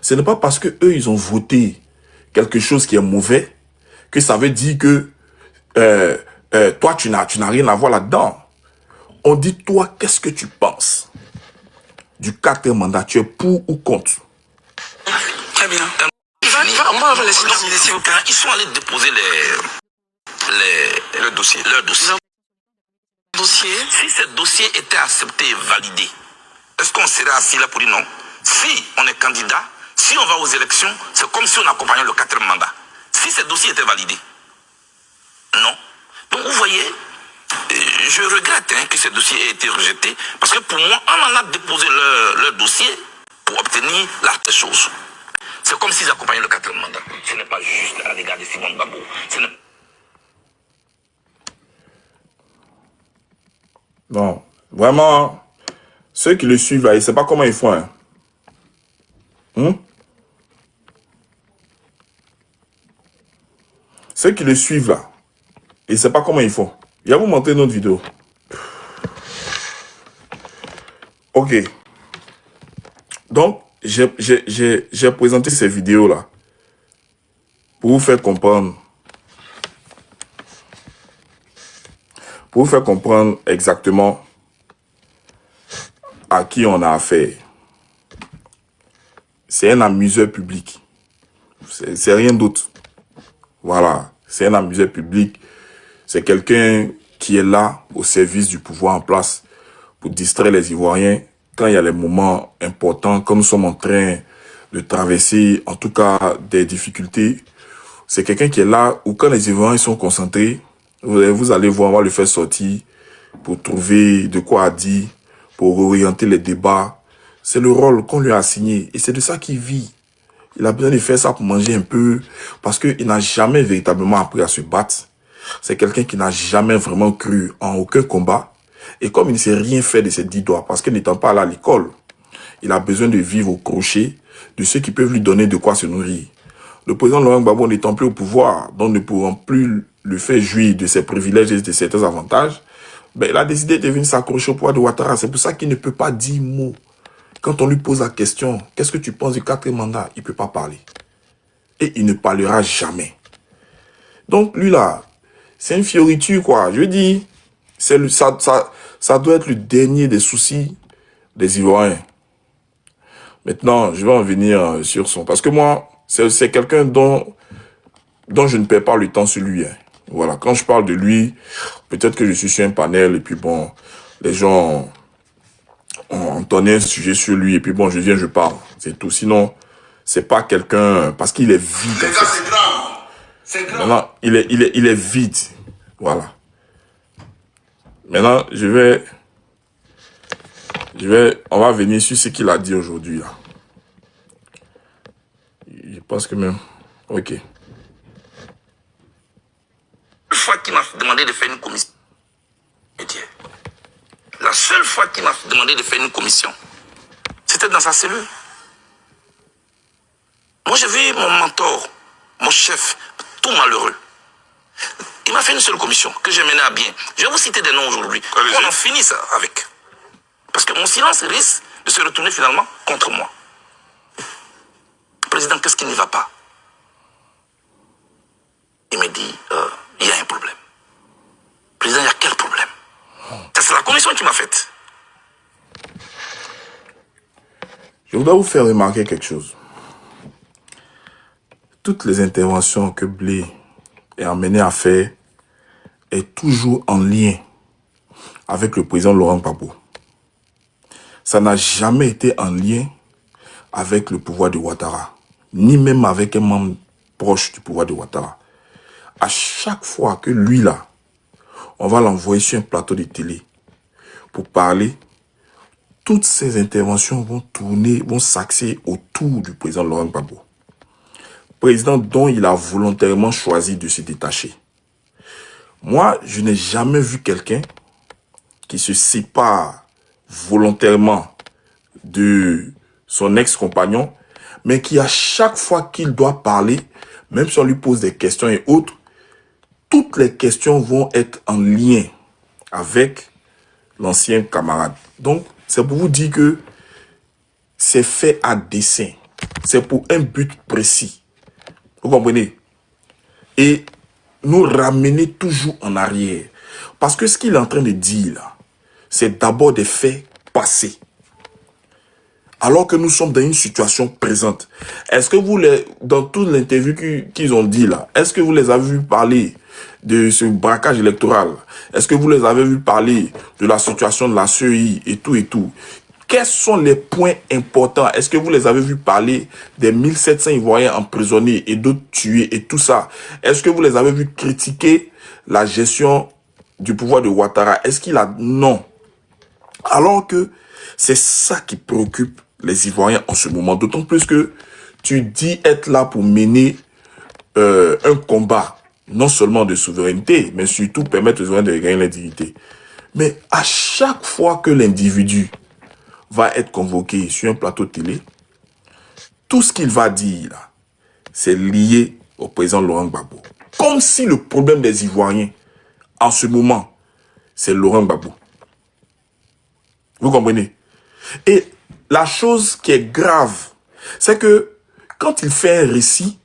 Ce n'est pas parce que eux ils ont voté quelque chose qui est mauvais que ça veut dire que toi, tu n'as rien à voir là-dedans. On dit, toi, qu'est-ce que tu penses du 4e mandat? Tu es pour ou contre? Très bien. On va les silencer, s'il vous plaît. Ils sont allés déposer leur dossier. Si ce dossier était accepté et validé, est-ce qu'on serait assis là pour dire non? Si on est candidat, si on va aux élections, c'est comme si on accompagnait le 4e mandat. Si ce dossier était validé, non. Donc vous voyez, je regrette que ce dossier ait été rejeté, parce que pour moi, on en a déposé leur dossier pour obtenir la chose. C'est comme s'ils accompagnaient le 4e mandat. Ce n'est pas juste à l'égard de Simone Gbagbo. Non, vraiment, ceux qui le suivent là, ils ne savent pas comment ils font. Ceux qui le suivent là, ils ne savent pas comment ils font. Je vais vous montrer une autre vidéo. Ok. Donc, j'ai présenté ces vidéos là pour vous faire comprendre. Pour vous faire comprendre exactement à qui on a affaire. C'est un amuseur public. C'est rien d'autre. Voilà. C'est un amuseur public. C'est quelqu'un qui est là au service du pouvoir en place pour distraire les Ivoiriens quand il y a les moments importants, comme nous sommes en train de traverser, en tout cas, des difficultés. C'est quelqu'un qui est là où quand les Ivoiriens sont concentrés, vous allez voir, on va le faire sortir pour trouver de quoi dire, pour orienter les débats. C'est le rôle qu'on lui a assigné et c'est de ça qu'il vit. Il a besoin de faire ça pour manger un peu parce qu'il n'a jamais véritablement appris à se battre. C'est quelqu'un qui n'a jamais vraiment cru en aucun combat. Et comme il ne sait rien faire de ses 10 doigts, parce qu'il n'étant pas allé à l'école, il a besoin de vivre au crochet de ceux qui peuvent lui donner de quoi se nourrir. Le président Laurent Gbagbo n'étant plus au pouvoir, donc ne pouvant plus le faire jouir de ses privilèges et de certains avantages, ben, il a décidé de venir s'accrocher au pouvoir de Ouattara. C'est pour ça qu'il ne peut pas dire mot. Quand on lui pose la question, qu'est-ce que tu penses du 4e mandat? Il ne peut pas parler. Et il ne parlera jamais. Donc lui là, c'est une fioriture quoi. Je dis, ça doit être le dernier des soucis des Ivoiriens. Maintenant, je vais en venir sur son... Parce que moi, c'est quelqu'un dont je ne perds pas le temps sur lui. Voilà, quand je parle de lui, peut-être que je suis sur un panel et puis bon, les gens ont entonné un sujet sur lui et puis bon, je viens, je parle. C'est tout. Sinon, c'est pas quelqu'un... Parce qu'il est vide. Les gars, c'est grave. C'est grave. Maintenant, il est vide. Voilà. Maintenant, on va venir sur ce qu'il a dit aujourd'hui, là. Je pense que même... Ok. La seule fois qu'il m'a demandé de faire une commission, la seule fois qu'il m'a demandé de faire une commission, c'était dans sa cellule. Moi, j'ai vu mon mentor, mon chef, tout malheureux. Il m'a fait une seule commission que j'ai menée à bien. Je vais vous citer des noms aujourd'hui. On en finit ça avec. Parce que mon silence risque de se retourner finalement contre moi. Président, qu'est-ce qui n'y va pas? Il me dit, il y a un problème. Président, il y a quel problème? Ça, c'est la commission qui m'a faite. Je voudrais vous faire remarquer quelque chose. Toutes les interventions que Blé est amené à faire est toujours en lien avec le président Laurent Gbagbo. Ça n'a jamais été en lien avec le pouvoir de Ouattara, ni même avec un membre proche du pouvoir de Ouattara. À chaque fois que lui là, on va l'envoyer sur un plateau de télé pour parler, toutes ces interventions vont tourner, vont s'axer autour du président Laurent Gbagbo. Président dont il a volontairement choisi de se détacher. Moi, je n'ai jamais vu quelqu'un qui se sépare volontairement de son ex-compagnon, mais qui à chaque fois qu'il doit parler, même si on lui pose des questions et autres, toutes les questions vont être en lien avec l'ancien camarade. Donc, c'est pour vous dire que c'est fait à dessein. c'est pour un but précis. Vous comprenez? Et nous ramener toujours en arrière. Parce que ce qu'il est en train de dire là, c'est d'abord des faits passés. Alors que nous sommes dans une situation présente. Est-ce que vous, dans toute l'interview qu'ils ont dit là, est-ce que vous les avez vus parler de ce braquage électoral? Est-ce que vous les avez vus parler de la situation de la CEI et tout et tout? Quels sont les points importants? Est-ce que vous les avez vus parler des 1700 Ivoiriens emprisonnés et d'autres tués et tout ça? Est-ce que vous les avez vus critiquer la gestion du pouvoir de Ouattara? Est-ce qu'il a... Non. Alors que c'est ça qui préoccupe les Ivoiriens en ce moment. D'autant plus que tu dis être là pour mener un combat, non seulement de souveraineté, mais surtout permettre aux Ivoiriens de gagner la dignité. Mais à chaque fois que l'individu va être convoqué sur un plateau de télé, tout ce qu'il va dire, c'est lié au président Laurent Gbagbo. Comme si le problème des Ivoiriens, en ce moment, c'est Laurent Gbagbo. Vous comprenez? Et la chose qui est grave, c'est que quand il fait un récit,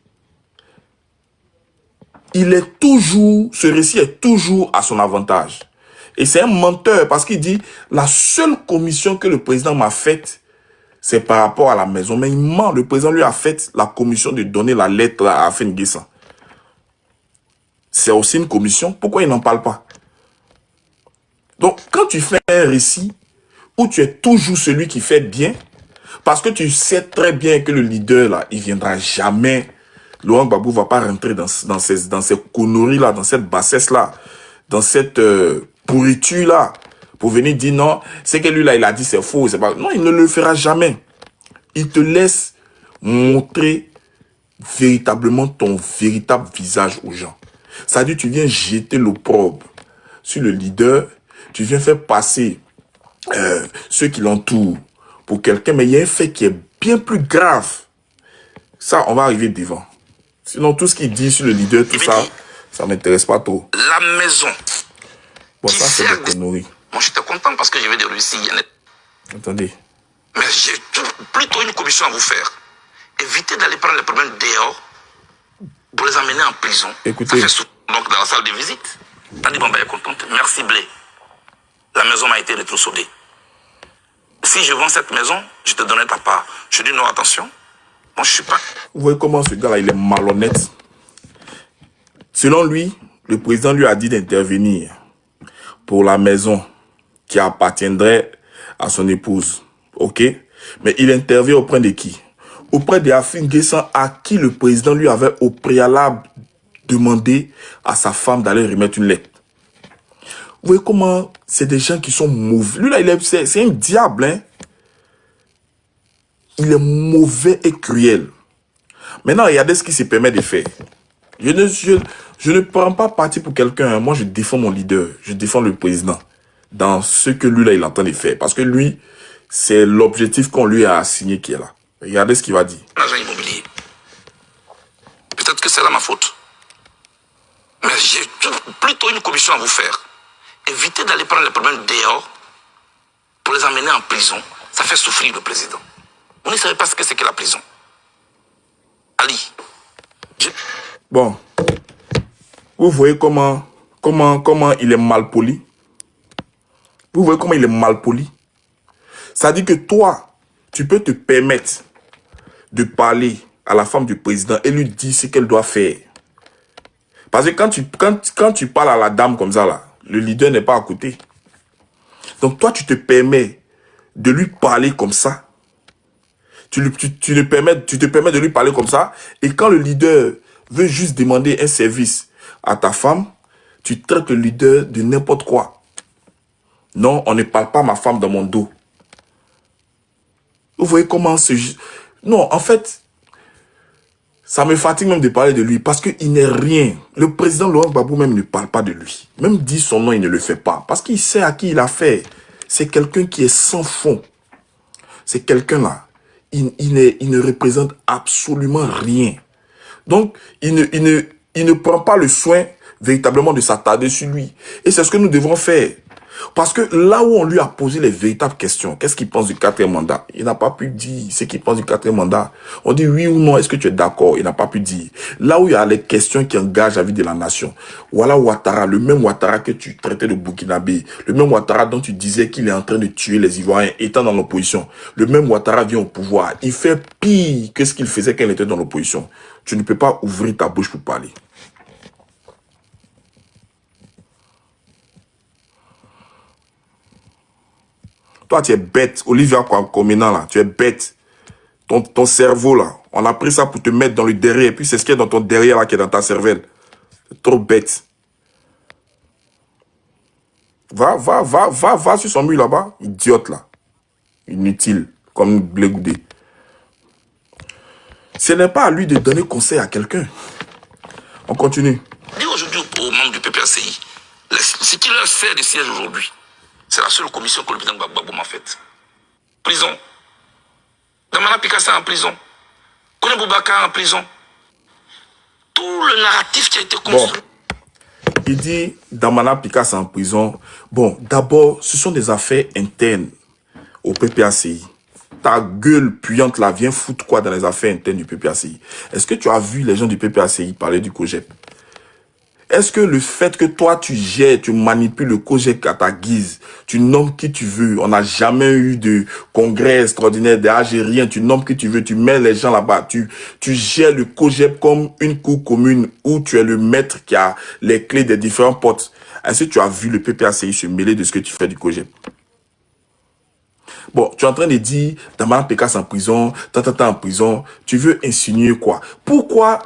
ce récit est toujours à son avantage. Et c'est un menteur parce qu'il dit, la seule commission que le président m'a faite, c'est par rapport à la maison. Mais il ment, le président lui a fait la commission de donner la lettre à Afin Guessan. C'est aussi une commission, pourquoi il n'en parle pas? Donc, quand tu fais un récit, où tu es toujours celui qui fait bien, parce que tu sais très bien que le leader, là, il viendra jamais. Laurent Gbagbo ne va pas rentrer dans ces conneries-là, dans cette bassesse-là, dans cette pourriture-là, pour venir dire non, c'est que lui-là, il a dit c'est faux, c'est pas... Non, il ne le fera jamais. Il te laisse montrer véritablement ton véritable visage aux gens. C'est-à-dire, tu viens jeter l'opprobre sur le leader, tu viens faire passer ceux qui l'entourent pour quelqu'un, mais il y a un fait qui est bien plus grave. Ça, on va arriver devant. Sinon, tout ce qu'il dit sur le leader, tout ça, ça ne m'intéresse pas trop. La maison. Bon, ça, c'est des conneries. Moi, j'étais content parce que je vais de Russie. Attendez. Mais j'ai plutôt une commission à vous faire. Évitez d'aller prendre les problèmes dehors pour les emmener en prison. Écoutez. Ça fait donc dans la salle de visite. T'as dit, bon, ben, elle est contente. Merci, Blé. La maison m'a été rétrocédée. Si je vends cette maison, je te donnerai ta part. Je dis non, attention. Moi, je suis pas... Vous voyez comment ce gars-là, il est malhonnête. Selon lui, le président lui a dit d'intervenir pour la maison qui appartiendrait à son épouse. Ok? Mais il intervient auprès de qui? Auprès de Afin Guessan, à qui le président lui avait au préalable demandé à sa femme d'aller remettre une lettre. Vous voyez comment c'est des gens qui sont mauvais. Lui là, c'est un diable. Hein? Il est mauvais et cruel. Maintenant, regardez ce qu'il se permet de faire. Je ne prends pas parti pour quelqu'un. Moi, je défends mon leader. Je défends le président. Dans ce que lui là, il est en train de faire. Parce que lui, c'est l'objectif qu'on lui a assigné qui est là. Regardez ce qu'il va dire. L'agent immobilier. Peut-être que c'est là ma faute. Mais j'ai plutôt une commission à vous faire. Évitez d'aller prendre les problèmes dehors pour les emmener en prison. Ça fait souffrir le président. Vous ne savez pas ce que c'est que la prison. Ali. Bon. Vous voyez comment il est mal poli. Vous voyez comment il est mal poli. Ça dit que toi, tu peux te permettre de parler à la femme du président et lui dire ce qu'elle doit faire. Parce que quand tu parles à la dame comme ça, là, le leader n'est pas à côté. Donc toi, tu te permets de lui parler comme ça. Tu te permets de lui parler comme ça. Et quand le leader veut juste demander un service à ta femme, tu traites le leader de n'importe quoi. Non, on ne parle pas à ma femme dans mon dos. Vous voyez comment ce... Non, en fait, ça me fatigue même de parler de lui parce qu'il n'est rien. Le président Laurent Gbagbo même ne parle pas de lui. Même dit son nom, il ne le fait pas. Parce qu'il sait à qui il a fait. C'est quelqu'un qui est sans fond. C'est quelqu'un-là. Il ne représente absolument rien. Donc, il ne prend pas le soin véritablement de s'attarder sur lui. Et c'est ce que nous devons faire. Parce que là où on lui a posé les véritables questions, qu'est-ce qu'il pense du 4e mandat? Il n'a pas pu dire ce qu'il pense du 4e mandat. On dit oui ou non, est-ce que tu es d'accord? Il n'a pas pu dire. Là où il y a les questions qui engagent la vie de la nation. Voilà Ouattara, le même Ouattara que tu traitais de Burkinabé. Le même Ouattara dont tu disais qu'il est en train de tuer les Ivoiriens étant dans l'opposition. Le même Ouattara vient au pouvoir. Il fait pire que ce qu'il faisait quand il était dans l'opposition. Tu ne peux pas ouvrir ta bouche pour parler. Toi, tu es bête. Olivia Komena, là, tu es bête. Ton cerveau, là, on a pris ça pour te mettre dans le derrière. Et puis, c'est ce qui est dans ton derrière, là, qui est dans ta cervelle. C'est trop bête. Va sur son mur, là-bas. Idiote, là. Inutile. Comme Blé Goudé. Ce n'est pas à lui de donner conseil à quelqu'un. On continue. Dis aujourd'hui aux membres du PPACI, ce qui leur sert de siège aujourd'hui, c'est la seule commission que le président Gbagbo m'a faite. Prison. Damana Pikassa en prison. Kone Boubacar en prison. Tout le narratif qui a été construit. Bon. Il dit Damana Pikassa en prison. Bon, d'abord, ce sont des affaires internes au PPACI. Ta gueule puante là, viens foutre quoi dans les affaires internes du PPACI? Est-ce que tu as vu les gens du PPACI parler du COGEP? Est-ce que le fait que toi, tu gères, tu manipules le COGEP à ta guise, tu nommes qui tu veux, on n'a jamais eu de congrès extraordinaire des Algériens, tu nommes qui tu veux, tu mets les gens là-bas, tu gères le COGEP comme une cour commune où tu es le maître qui a les clés des différents potes. Est-ce que tu as vu le PPACI se mêler de ce que tu fais du COGEP? Bon, tu es en train de dire, Damana Pécasse en prison, en prison, tu veux insinuer quoi? Pourquoi,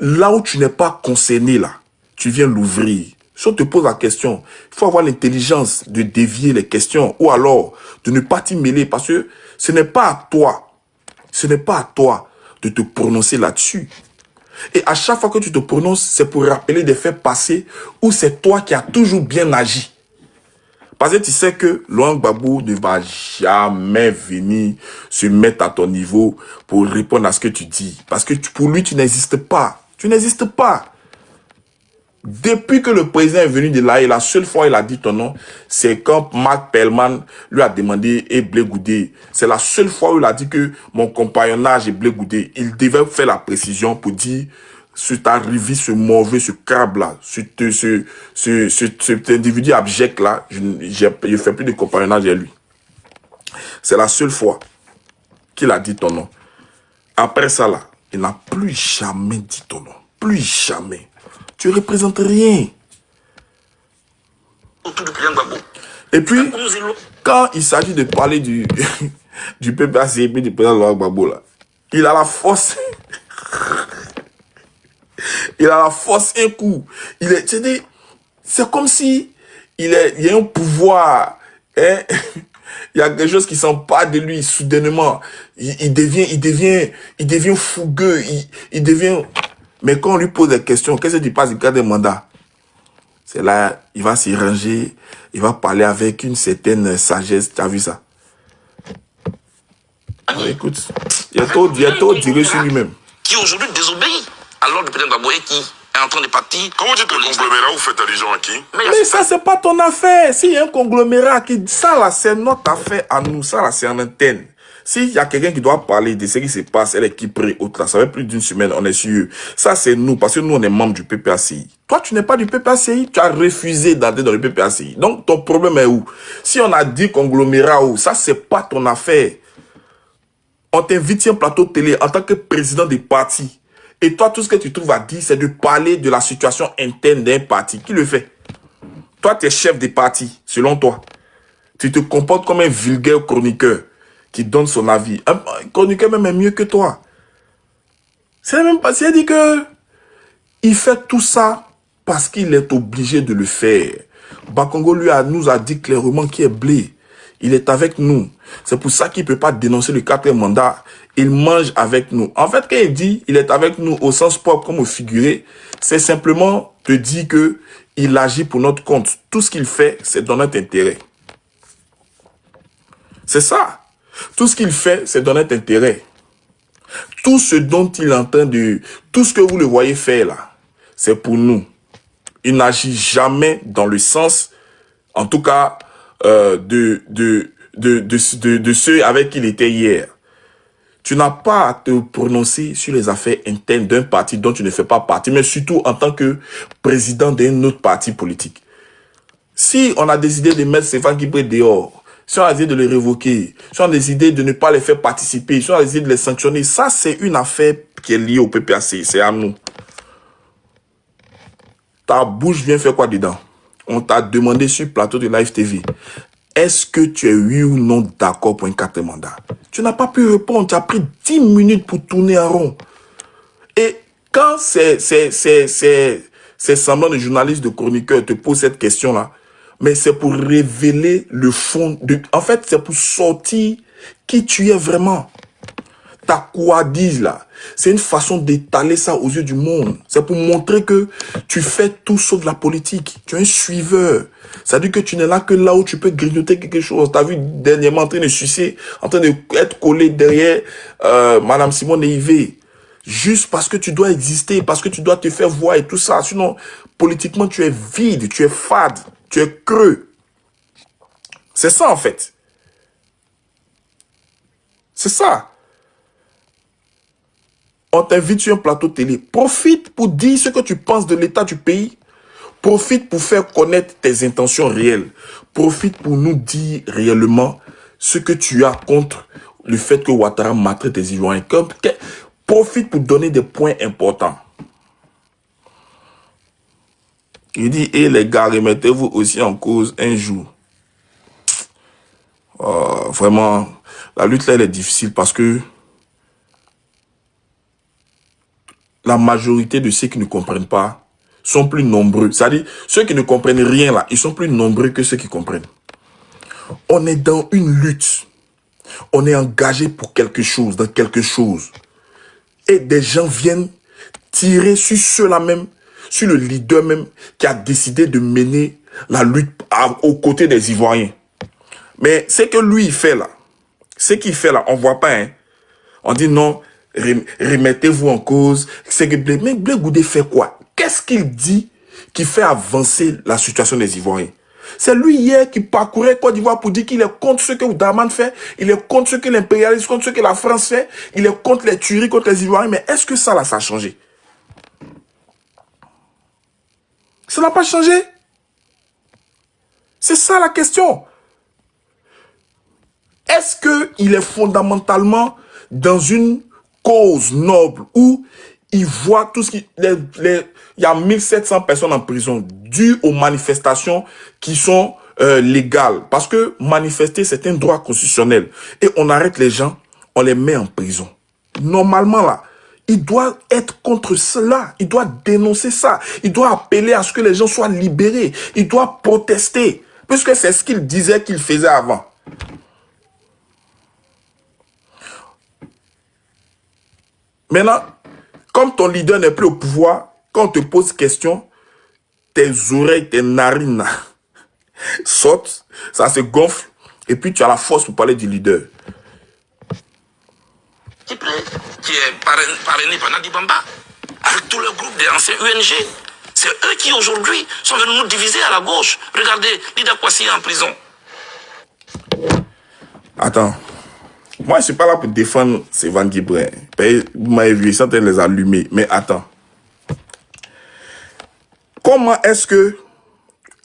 là où tu n'es pas concerné là, tu viens l'ouvrir? Si on te pose la question, il faut avoir l'intelligence de dévier les questions ou alors de ne pas t'y mêler parce que ce n'est pas à toi, de te prononcer là-dessus. Et à chaque fois que tu te prononces, c'est pour rappeler des faits passés où c'est toi qui as toujours bien agi. Parce que tu sais que Laurent Gbagbo ne va jamais venir se mettre à ton niveau pour répondre à ce que tu dis. Parce que pour lui, tu n'existes pas. Tu n'existes pas. Depuis que le président est venu de là, la seule fois il a dit ton nom, c'est quand Marc Pellman lui a demandé et Blé Goudé. C'est la seule fois où il a dit que mon compagnonnage est Blé Goudé. Il devait faire la précision pour dire sur ta revue, ce mauvais, ce crabe-là, cet individu abject-là, je ne fais plus de compagnonnage à lui. C'est la seule fois qu'il a dit ton nom. Après ça, là, il n'a plus jamais dit ton nom. Plus jamais. Tu ne représentes rien. Et puis, quand il s'agit de parler du PPACI et du président Laurent Gbagbo, là, il a la force... Il a la force un coup. C'est comme si il y a un pouvoir. Hein? Il y a quelque chose qui s'empare de lui soudainement. Il devient fougueux. Il devient... Mais quand on lui pose des questions, qu'est-ce que tu passes du cas des mandats? C'est là, il va s'y ranger. Il va parler avec une certaine sagesse. Tu as vu ça? Alors, écoute, il y a trop tiré sur lui-même. Qui aujourd'hui désobéit à l'ordre du président Gbagbo et qui est en train de partir. Quand vous dites le conglomérat, vous faites allusion à qui? Mais ça, c'est pas ton affaire. S'il y a un conglomérat qui... Ça, là, c'est notre affaire à nous. Ça, là, c'est en interne. S'il y a quelqu'un qui doit parler de ce qui se passe, elle est qui prie, autre là, ça fait plus d'une semaine, on est sûr. Ça, c'est nous, parce que nous, on est membres du PPACI. Toi, tu n'es pas du PPACI, tu as refusé d'entrer dans le PPACI. Donc, ton problème est où? Si on a dit conglomérat où, ça, c'est pas ton affaire. On t'invite sur un plateau de télé en tant que président des partis. Et toi, tout ce que tu trouves à dire, c'est de parler de la situation interne d'un parti. Qui le fait? Toi, tu es chef des partis, selon toi. Tu te comportes comme un vulgaire chroniqueur qui donne son avis. Un chroniqueur même est mieux que toi. C'est même pas... C'est dit que il fait tout ça parce qu'il est obligé de le faire. Bakongo nous a dit clairement qu'il est blé. Il est avec nous. C'est pour ça qu'il ne peut pas dénoncer le 4e mandat. Il mange avec nous. En fait, quand il dit il est avec nous au sens propre comme au figuré, c'est simplement te dire que il agit pour notre compte. Tout ce qu'il fait, c'est dans notre intérêt. C'est ça. Tout ce qu'il fait, c'est dans notre intérêt. Tout ce dont il est en train de... Tout ce que vous le voyez faire là, c'est pour nous. Il n'agit jamais dans le sens En tout cas, de ceux avec qui il était hier. Tu n'as pas à te prononcer sur les affaires internes d'un parti dont tu ne fais pas partie, mais surtout en tant que président d'un autre parti politique. Si on a décidé de mettre Stéphane Guibré dehors, si on a décidé de le révoquer, si on a décidé de ne pas les faire participer, si on a décidé de les sanctionner, ça c'est une affaire qui est liée au PPAC, c'est à nous. Ta bouche vient faire quoi dedans? On t'a demandé sur le plateau de Live TV. Est-ce que tu es oui ou non d'accord pour un 4e mandat? Tu n'as pas pu répondre. Tu as pris 10 minutes pour tourner en rond. Et quand ces semblants de journalistes, de chroniqueurs te posent cette question-là, mais c'est pour révéler le fond. En fait, c'est pour sortir qui tu es vraiment. Ta couardise là, c'est une façon d'étaler ça aux yeux du monde. C'est pour montrer que tu fais tout sauf de la politique. Tu es un suiveur. Ça veut dire que tu n'es là que là où tu peux grignoter quelque chose. Tu as vu dernièrement en train de sucer, en train d'être collé derrière Madame Simone Ivé. Juste parce que tu dois exister, parce que tu dois te faire voir et tout ça. Sinon, politiquement, tu es vide, tu es fade, tu es creux. C'est ça en fait. C'est ça. On t'invite sur un plateau télé. Profite pour dire ce que tu penses de l'état du pays. Profite pour faire connaître tes intentions réelles. Profite pour nous dire réellement ce que tu as contre le fait que Ouattara maltraite des Ivoiriens. Profite pour donner des points importants. Il dit, et les gars, remettez-vous aussi en cause un jour. Vraiment, la lutte là, elle est difficile parce que la majorité de ceux qui ne comprennent pas sont plus nombreux. C'est-à-dire, ceux qui ne comprennent rien là, ils sont plus nombreux que ceux qui comprennent. On est dans une lutte. On est engagé pour quelque chose, dans quelque chose. Et des gens viennent tirer sur ceux-là même, sur le leader même, qui a décidé de mener la lutte aux côtés des Ivoiriens. Mais ce que lui, il fait là, ce qu'il fait là, on ne voit pas, hein. On dit non, remettez-vous en cause. Mais Blé Goudé fait quoi? Qu'est-ce qu'il dit qui fait avancer la situation des Ivoiriens? C'est lui hier qui parcourait Côte d'Ivoire pour dire qu'il est contre ce que Oudaman fait, il est contre ce que l'impérialisme, contre ce que la France fait, il est contre les tueries, contre les Ivoiriens. Mais est-ce que ça, là, ça a changé? Ça n'a pas changé. C'est ça la question. Est-ce qu'il est fondamentalement dans une cause noble où il voit tout ce qui... il y a 1700 personnes en prison dues aux manifestations qui sont légales. Parce que manifester, c'est un droit constitutionnel. Et on arrête les gens, on les met en prison. Normalement, là, il doit être contre cela. Il doit dénoncer ça. Il doit appeler à ce que les gens soient libérés. Il doit protester. Puisque c'est ce qu'il disait qu'il faisait avant. Maintenant, comme ton leader n'est plus au pouvoir, quand on te pose question, tes oreilles, tes narines sautent, ça se gonfle, et puis tu as la force pour parler du leader. Qui est parrainé par Nadi Bamba, avec tout le groupe des anciens UNG. C'est eux qui aujourd'hui sont venus nous diviser à la gauche. Regardez, Lida Kwasi est en prison. Attends. Moi, je ne suis pas là pour défendre Stéphane Guibré. Vous m'avez vu, ça les allumer. Mais attends. Comment est-ce que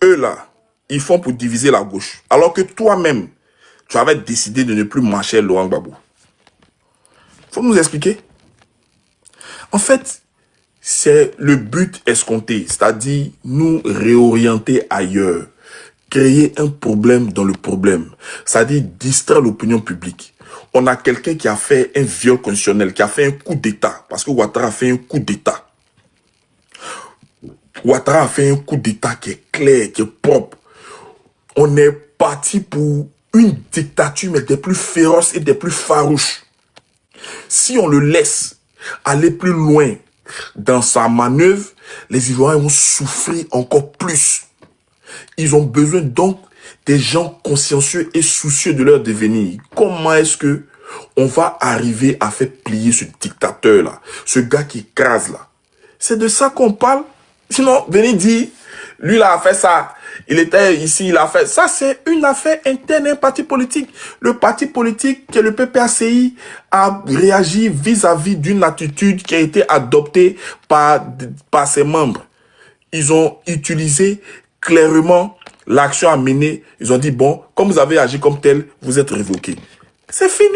eux là, ils font pour diviser la gauche? Alors que toi-même, tu avais décidé de ne plus marcher Laurent Gbagbo. Faut nous expliquer. En fait, c'est le but escompté. C'est-à-dire nous réorienter ailleurs. Créer un problème dans le problème. C'est-à-dire distraire l'opinion publique. On a quelqu'un qui a fait un viol constitutionnel, qui a fait un coup d'État. Parce que Ouattara a fait un coup d'État. Ouattara a fait un coup d'État qui est clair, qui est propre. On est parti pour une dictature, mais des plus féroces et des plus farouches. Si on le laisse aller plus loin dans sa manœuvre, les Ivoiriens vont souffrir encore plus. Ils ont besoin donc des gens consciencieux et soucieux de leur devenir. Comment est-ce que on va arriver à faire plier ce dictateur-là, ce gars qui écrase là? C'est de ça qu'on parle. Sinon, venez dire, lui là a fait ça, il était ici, il a fait... Ça, c'est une affaire interne, un parti politique. Le parti politique, qui est le PPACI, a réagi vis-à-vis d'une attitude qui a été adoptée par ses membres. Ils ont utilisé clairement l'action à mener. Ils ont dit, bon, comme vous avez agi comme tel, vous êtes révoqué. C'est fini.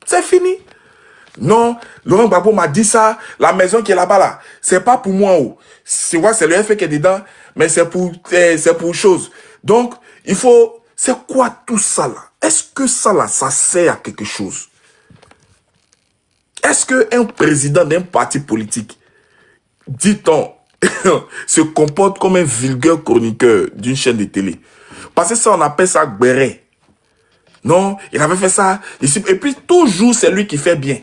C'est fini. Non, Laurent Gbagbo m'a dit ça, la maison qui est là-bas, là, c'est pas pour moi. C'est le FA qui est dedans, mais c'est pour chose. Donc, il faut... C'est quoi tout ça, là? Est-ce que ça, là, ça sert à quelque chose? Est-ce qu'un président d'un parti politique, dit-on, se comporte comme un vulgaire chroniqueur d'une chaîne de télé? Parce que ça, on appelle ça béret. Non, il avait fait ça. Ici, et puis, toujours, c'est lui qui fait bien.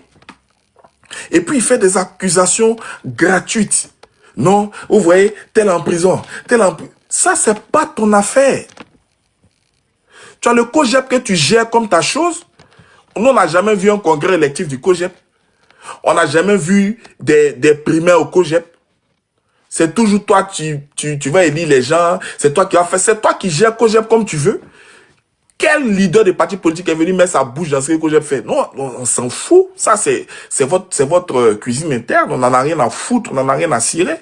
Et puis, il fait des accusations gratuites. Non, vous voyez, tel en prison, tel en... Ça, c'est pas ton affaire. Tu as le COGEP que tu gères comme ta chose. Nous, on n'a jamais vu un congrès électif du COGEP. On n'a jamais vu des primaires au COGEP. C'est toujours toi, tu vas élire les gens. C'est toi qui vas faire. C'est toi qui gères COGEP comme tu veux. Quel leader de parti politique est venu mettre sa bouche dans ce que j'ai fait? Non, on s'en fout. Ça, c'est votre cuisine interne. On n'en a rien à foutre, on n'en a rien à cirer.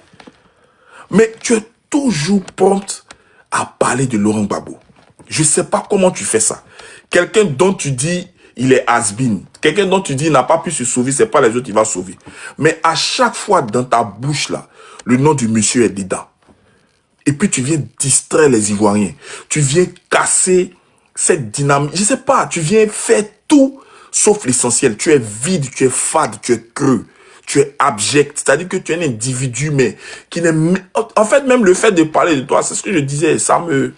Mais tu es toujours prompte à parler de Laurent Gbagbo. Je ne sais pas comment tu fais ça. Quelqu'un dont tu dis il est has-been. Quelqu'un dont tu dis il n'a pas pu se sauver, c'est pas les autres qui va sauver. Mais à chaque fois dans ta bouche là, le nom du monsieur est dedans. Et puis tu viens distraire les Ivoiriens. Tu viens casser cette dynamique, je sais pas, tu viens faire tout sauf l'essentiel. Tu es vide, tu es fade, tu es creux, tu es abject. C'est-à-dire que tu es un individu, mais qui n'est... En fait, même le fait de parler de toi, c'est ce que je disais, ça me...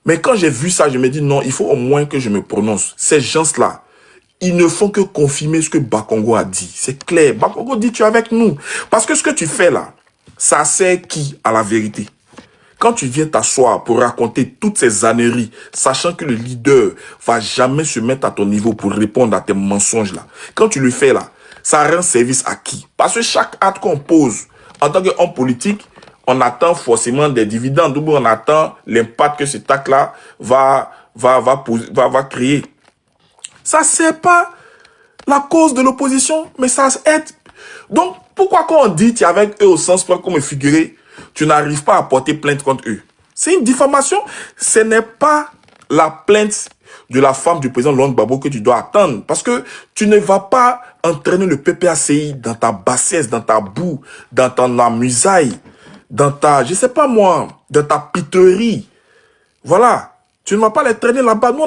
Mais quand j'ai vu ça, je me dis non, il faut au moins que je me prononce. Ces gens-là, ils ne font que confirmer ce que Bakongo a dit. C'est clair. Bakongo dit, tu es avec nous. Parce que ce que tu fais là, ça sert qui à la vérité? Quand tu viens t'asseoir pour raconter toutes ces âneries, sachant que le leader va jamais se mettre à ton niveau pour répondre à tes mensonges là. Quand tu le fais là, ça rend service à qui? Parce que chaque acte qu'on pose en tant qu'homme politique, on attend forcément des dividendes, ou on attend l'impact que cet acte là va créer. Ça c'est pas la cause de l'opposition, mais ça aide. Donc pourquoi quand on dit tu es avec eux au sens propre comme figuré, tu n'arrives pas à porter plainte contre eux? C'est une diffamation. Ce n'est pas la plainte de la femme du président Laurent Gbagbo que tu dois attendre. Parce que tu ne vas pas entraîner le PPACI dans ta bassesse, dans ta boue, dans ton amusaille, dans ta, je sais pas moi, dans ta pitrerie. Voilà. Tu ne vas pas les traîner là-bas. Nous,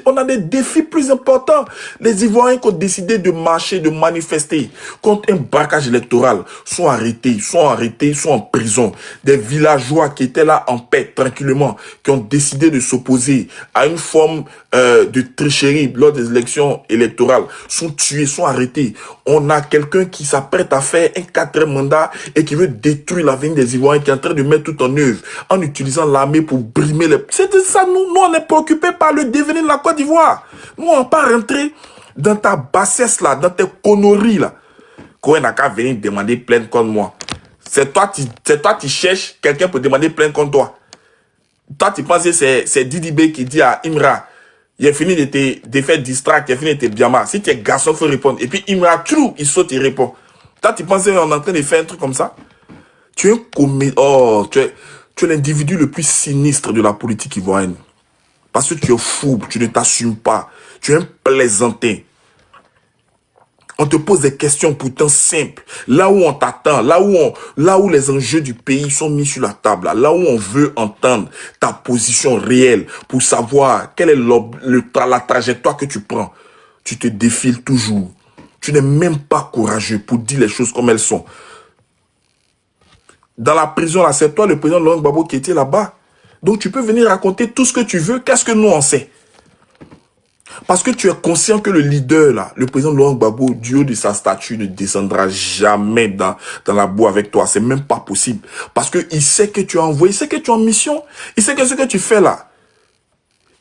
on a des défis plus importants. Les Ivoiriens qui ont décidé de marcher, de manifester contre un braquage électoral sont arrêtés, sont en prison. Des villageois qui étaient là en paix, tranquillement, qui ont décidé de s'opposer à une forme de tricherie lors des élections électorales, sont tués, sont arrêtés. On a quelqu'un qui s'apprête à faire un 4e mandat et qui veut détruire l'avenir des Ivoiriens, qui est en train de mettre tout en œuvre en utilisant l'armée pour brimer les... C'est de ça, nous, on est préoccupés par le devenir de la Côte d'Ivoire. Nous, on ne va pas rentrer dans ta bassesse là, dans tes conneries là. Qu'on n'a qu'à venir demander plainte contre moi. C'est toi qui cherches quelqu'un pour demander plainte contre toi. Toi, tu penses que c'est Didi B qui dit à Imra, il a fini de te faire distraire, il a fini de te biama. Si tu es garçon, il faut répondre. Et puis Imra, trou, il saute, il répond. Toi, tu penses qu'on est en train de faire un truc comme ça? Tu es un comédien. Oh, tu es l'individu le plus sinistre de la politique ivoirienne. Parce que tu es fou, tu ne t'assumes pas. Tu es un plaisantin. On te pose des questions pourtant simples. Là où on t'attend, là où les enjeux du pays sont mis sur la table, là où on veut entendre ta position réelle pour savoir quelle est la trajectoire que tu prends. Tu te défiles toujours. Tu n'es même pas courageux pour dire les choses comme elles sont. Dans la prison, là, c'est toi le président Laurent Gbagbo qui était là-bas. Donc tu peux venir raconter tout ce que tu veux. Qu'est-ce que nous on sait? Parce que tu es conscient que le leader, là, le président Laurent Gbagbo, du haut de sa statue, ne descendra jamais dans la boue avec toi. C'est même pas possible. Parce qu'il sait que tu as envoyé, il sait que tu es en mission. Il sait que ce que tu fais là,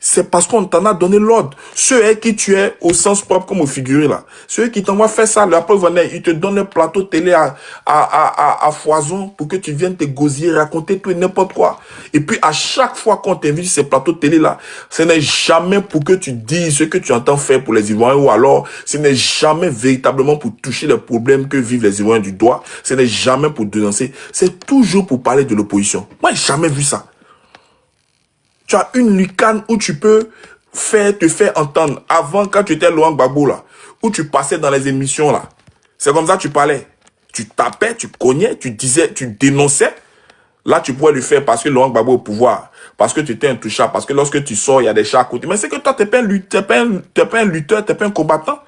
c'est parce qu'on t'en a donné l'ordre. Ceux avec qui tu es au sens propre comme au figuré là, ceux qui t'envoient faire ça, après ils te donnent un plateau télé à foison pour que tu viennes te gosier, raconter tout et n'importe quoi. Et puis à chaque fois qu'on t'invite sur ces plateaux télé là, ce n'est jamais pour que tu dises ce que tu entends faire pour les Ivoiriens, ou alors ce n'est jamais véritablement pour toucher les problèmes que vivent les Ivoiriens du doigt, ce n'est jamais pour dénoncer, c'est toujours pour parler de l'opposition. Moi, j'ai jamais vu ça. Tu as une lucane où tu peux te faire entendre. Avant, quand tu étais Laurent Gbagbo, là, où tu passais dans les émissions, là, c'est comme ça que tu parlais. Tu tapais, tu cognais, tu disais, tu dénonçais. Là, tu pouvais le faire parce que Laurent Gbagbo est au pouvoir. Parce que tu étais intouchable. Parce que lorsque tu sors, il y a des chats à côté. Mais c'est que toi, tu n'es pas un lutteur, tu n'es pas un combattant.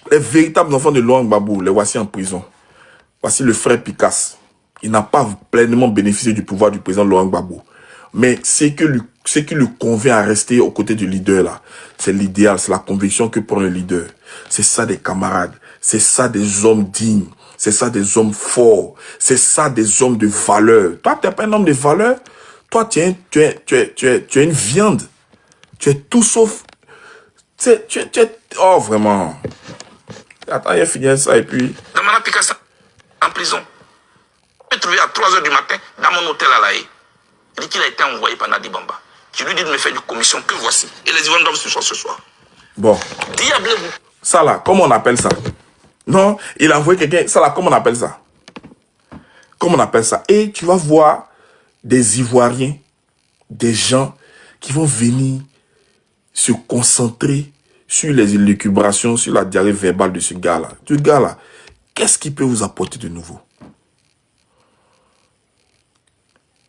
Les véritables enfants de Laurent Gbagbo, les voici en prison. Voici le frère Picasse. Il n'a pas pleinement bénéficié du pouvoir du président Laurent Gbagbo. Mais ce qui le convient à rester aux côtés du leader, là, c'est l'idéal, c'est la conviction que prend le leader. C'est ça des camarades, c'est ça des hommes dignes, c'est ça des hommes forts, c'est ça des hommes de valeur. Toi, tu n'es pas un homme de valeur, toi, tu es une viande. Tu es tout sauf... Oh, vraiment. Attends, il a fini ça et puis... Damana Picasso en prison. Je l'ai trouvé à 3 h du matin dans mon hôtel à La Haye. Il dit qu'il a été envoyé par Nadi Bamba. Je lui dis de me faire une commission que voici. Et les Ivoiriens doivent se choisir ce soir. Bon. Diable-vous. Ça là, comment on appelle ça? Non, il a envoyé quelqu'un. Ça là, comment on appelle ça? Comment on appelle ça? Et tu vas voir des Ivoiriens, des gens qui vont venir se concentrer sur les élucubrations, sur la diarrhée verbale de ce gars-là. Ce gars-là, qu'est-ce qu'il peut vous apporter de nouveau?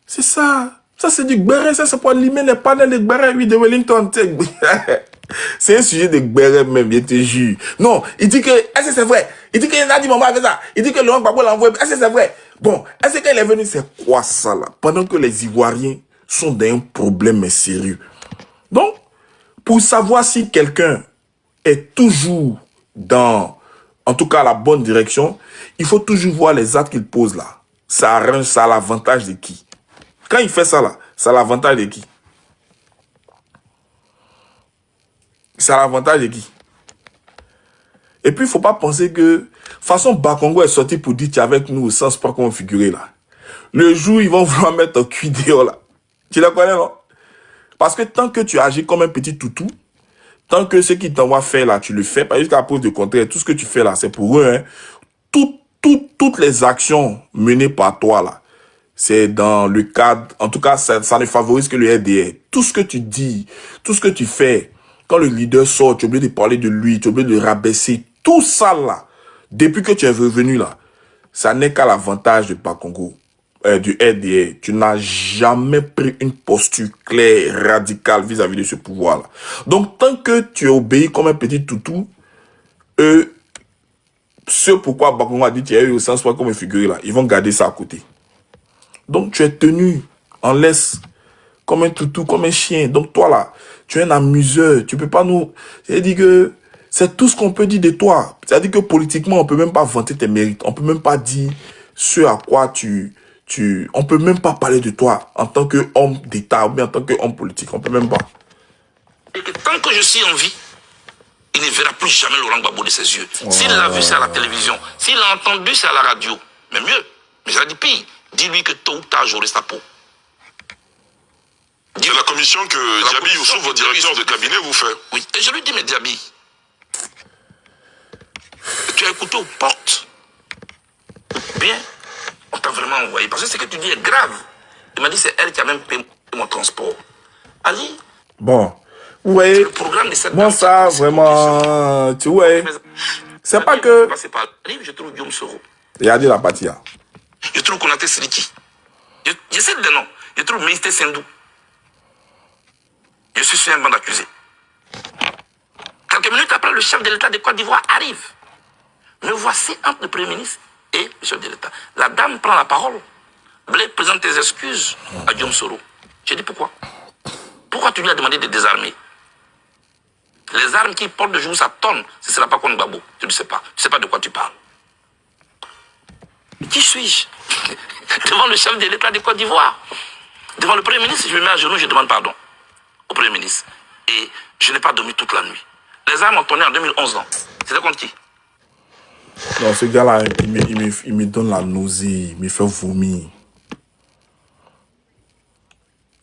C'est ça. Ça, c'est du gbéré. Ça, c'est pour limer les panels de gbéré, oui, de Wellington. C'est un sujet de gbéré même, je te jure. Non, il dit que... Est-ce que c'est vrai? Il dit que Nadi Bamba a fait ça. Il dit que Laurent Gbagbo l'a envoyé. Est-ce que c'est vrai? Bon, est-ce qu'il est venu? C'est quoi ça, là? Pendant que les Ivoiriens sont dans un problème sérieux. Donc, pour savoir si quelqu'un est toujours dans, en tout cas, la bonne direction, il faut toujours voir les actes qu'il pose là. Ça arrange, ça a l'avantage de qui? Quand il fait ça là, ça a l'avantage de qui? Ça a l'avantage de qui? Et puis, il ne faut pas penser que... façon, Bakongo est sorti pour dire tu es avec nous au sens pas comment figurer là. Le jour, ils vont vouloir mettre un cul dehors là. Tu la connais, non? Parce que tant que tu agis comme un petit toutou, tant que ce qui t'envoie faire là, tu le fais, pas jusqu'à preuve de contraire, tout ce que tu fais là, c'est pour eux. Hein. Toutes les actions menées par toi là, c'est dans le cadre, en tout cas, ça ne favorise que le RDR. Tout ce que tu dis, tout ce que tu fais, quand le leader sort, tu es obligé de parler de lui, tu es obligé de rabaisser, tout ça là, depuis que tu es revenu là, ça n'est qu'à l'avantage de Bakongo, du RDR. Tu n'as jamais pris une posture claire, radicale vis-à-vis de ce pouvoir là. Donc, tant que tu obéis comme un petit toutou, ce pourquoi Bakongo a dit qu'il y a eu au sens pas comme un figuré là, ils vont garder ça à côté. Donc, tu es tenu en laisse comme un toutou, comme un chien. Donc, toi, là, tu es un amuseur. Tu peux pas nous... C'est-à-dire que c'est tout ce qu'on peut dire de toi. C'est-à-dire que politiquement, on peut même pas vanter tes mérites. On peut même pas dire ce à quoi on peut même pas parler de toi en tant qu'homme d'État ou bien en tant qu'homme politique. On peut même pas. Et que tant que je suis en vie, il ne verra plus jamais Laurent Gbagbo de ses yeux. S'il l'a vu, c'est à la télévision. S'il l'a entendu, c'est à la radio. Mais mieux, mais j'ai dit pire. Dis-lui que tôt ou tard, j'aurai sa peau. C'est la commission que Diaby Youssouf, votre directeur de cabinet, vous fait. Oui, et je lui dis, mais Diaby, tu as écouté aux portes. Bien, on t'a vraiment envoyé. Parce que ce que tu dis est grave. Il m'a dit, c'est elle qui a même payé mon transport. Ali. Bon, vous voyez, le programme de cette bon ça, vraiment, tu vois, c'est pas que... Je trouve Guillaume Soro. Regardez la partie là. Je trouve Konaté Siliki. Je sais le nom. Je trouve Méïté Sendou. Je suis sur un banc d'accusés. Quelques minutes après, le chef de l'État de Côte d'Ivoire arrive. Me voici entre le Premier ministre et le chef de l'État. La dame prend la parole. Blé présente tes excuses à Guillaume Soro. J'ai dit pourquoi? Pourquoi tu lui as demandé de désarmer? Les armes qui portent de jour sa tonne, ce ne sera pas contre Gbagbo. Tu ne sais pas. Tu ne sais pas de quoi tu parles. Qui suis-je? Devant le chef de l'État de Côte d'Ivoire. Devant le Premier ministre, je me mets à genoux, je demande pardon. au Premier ministre. Et je n'ai pas dormi toute la nuit. Les armes ont tourné en 2011, non? C'était contre qui? Non, ce gars-là, il me donne la nausée, il me fait vomir.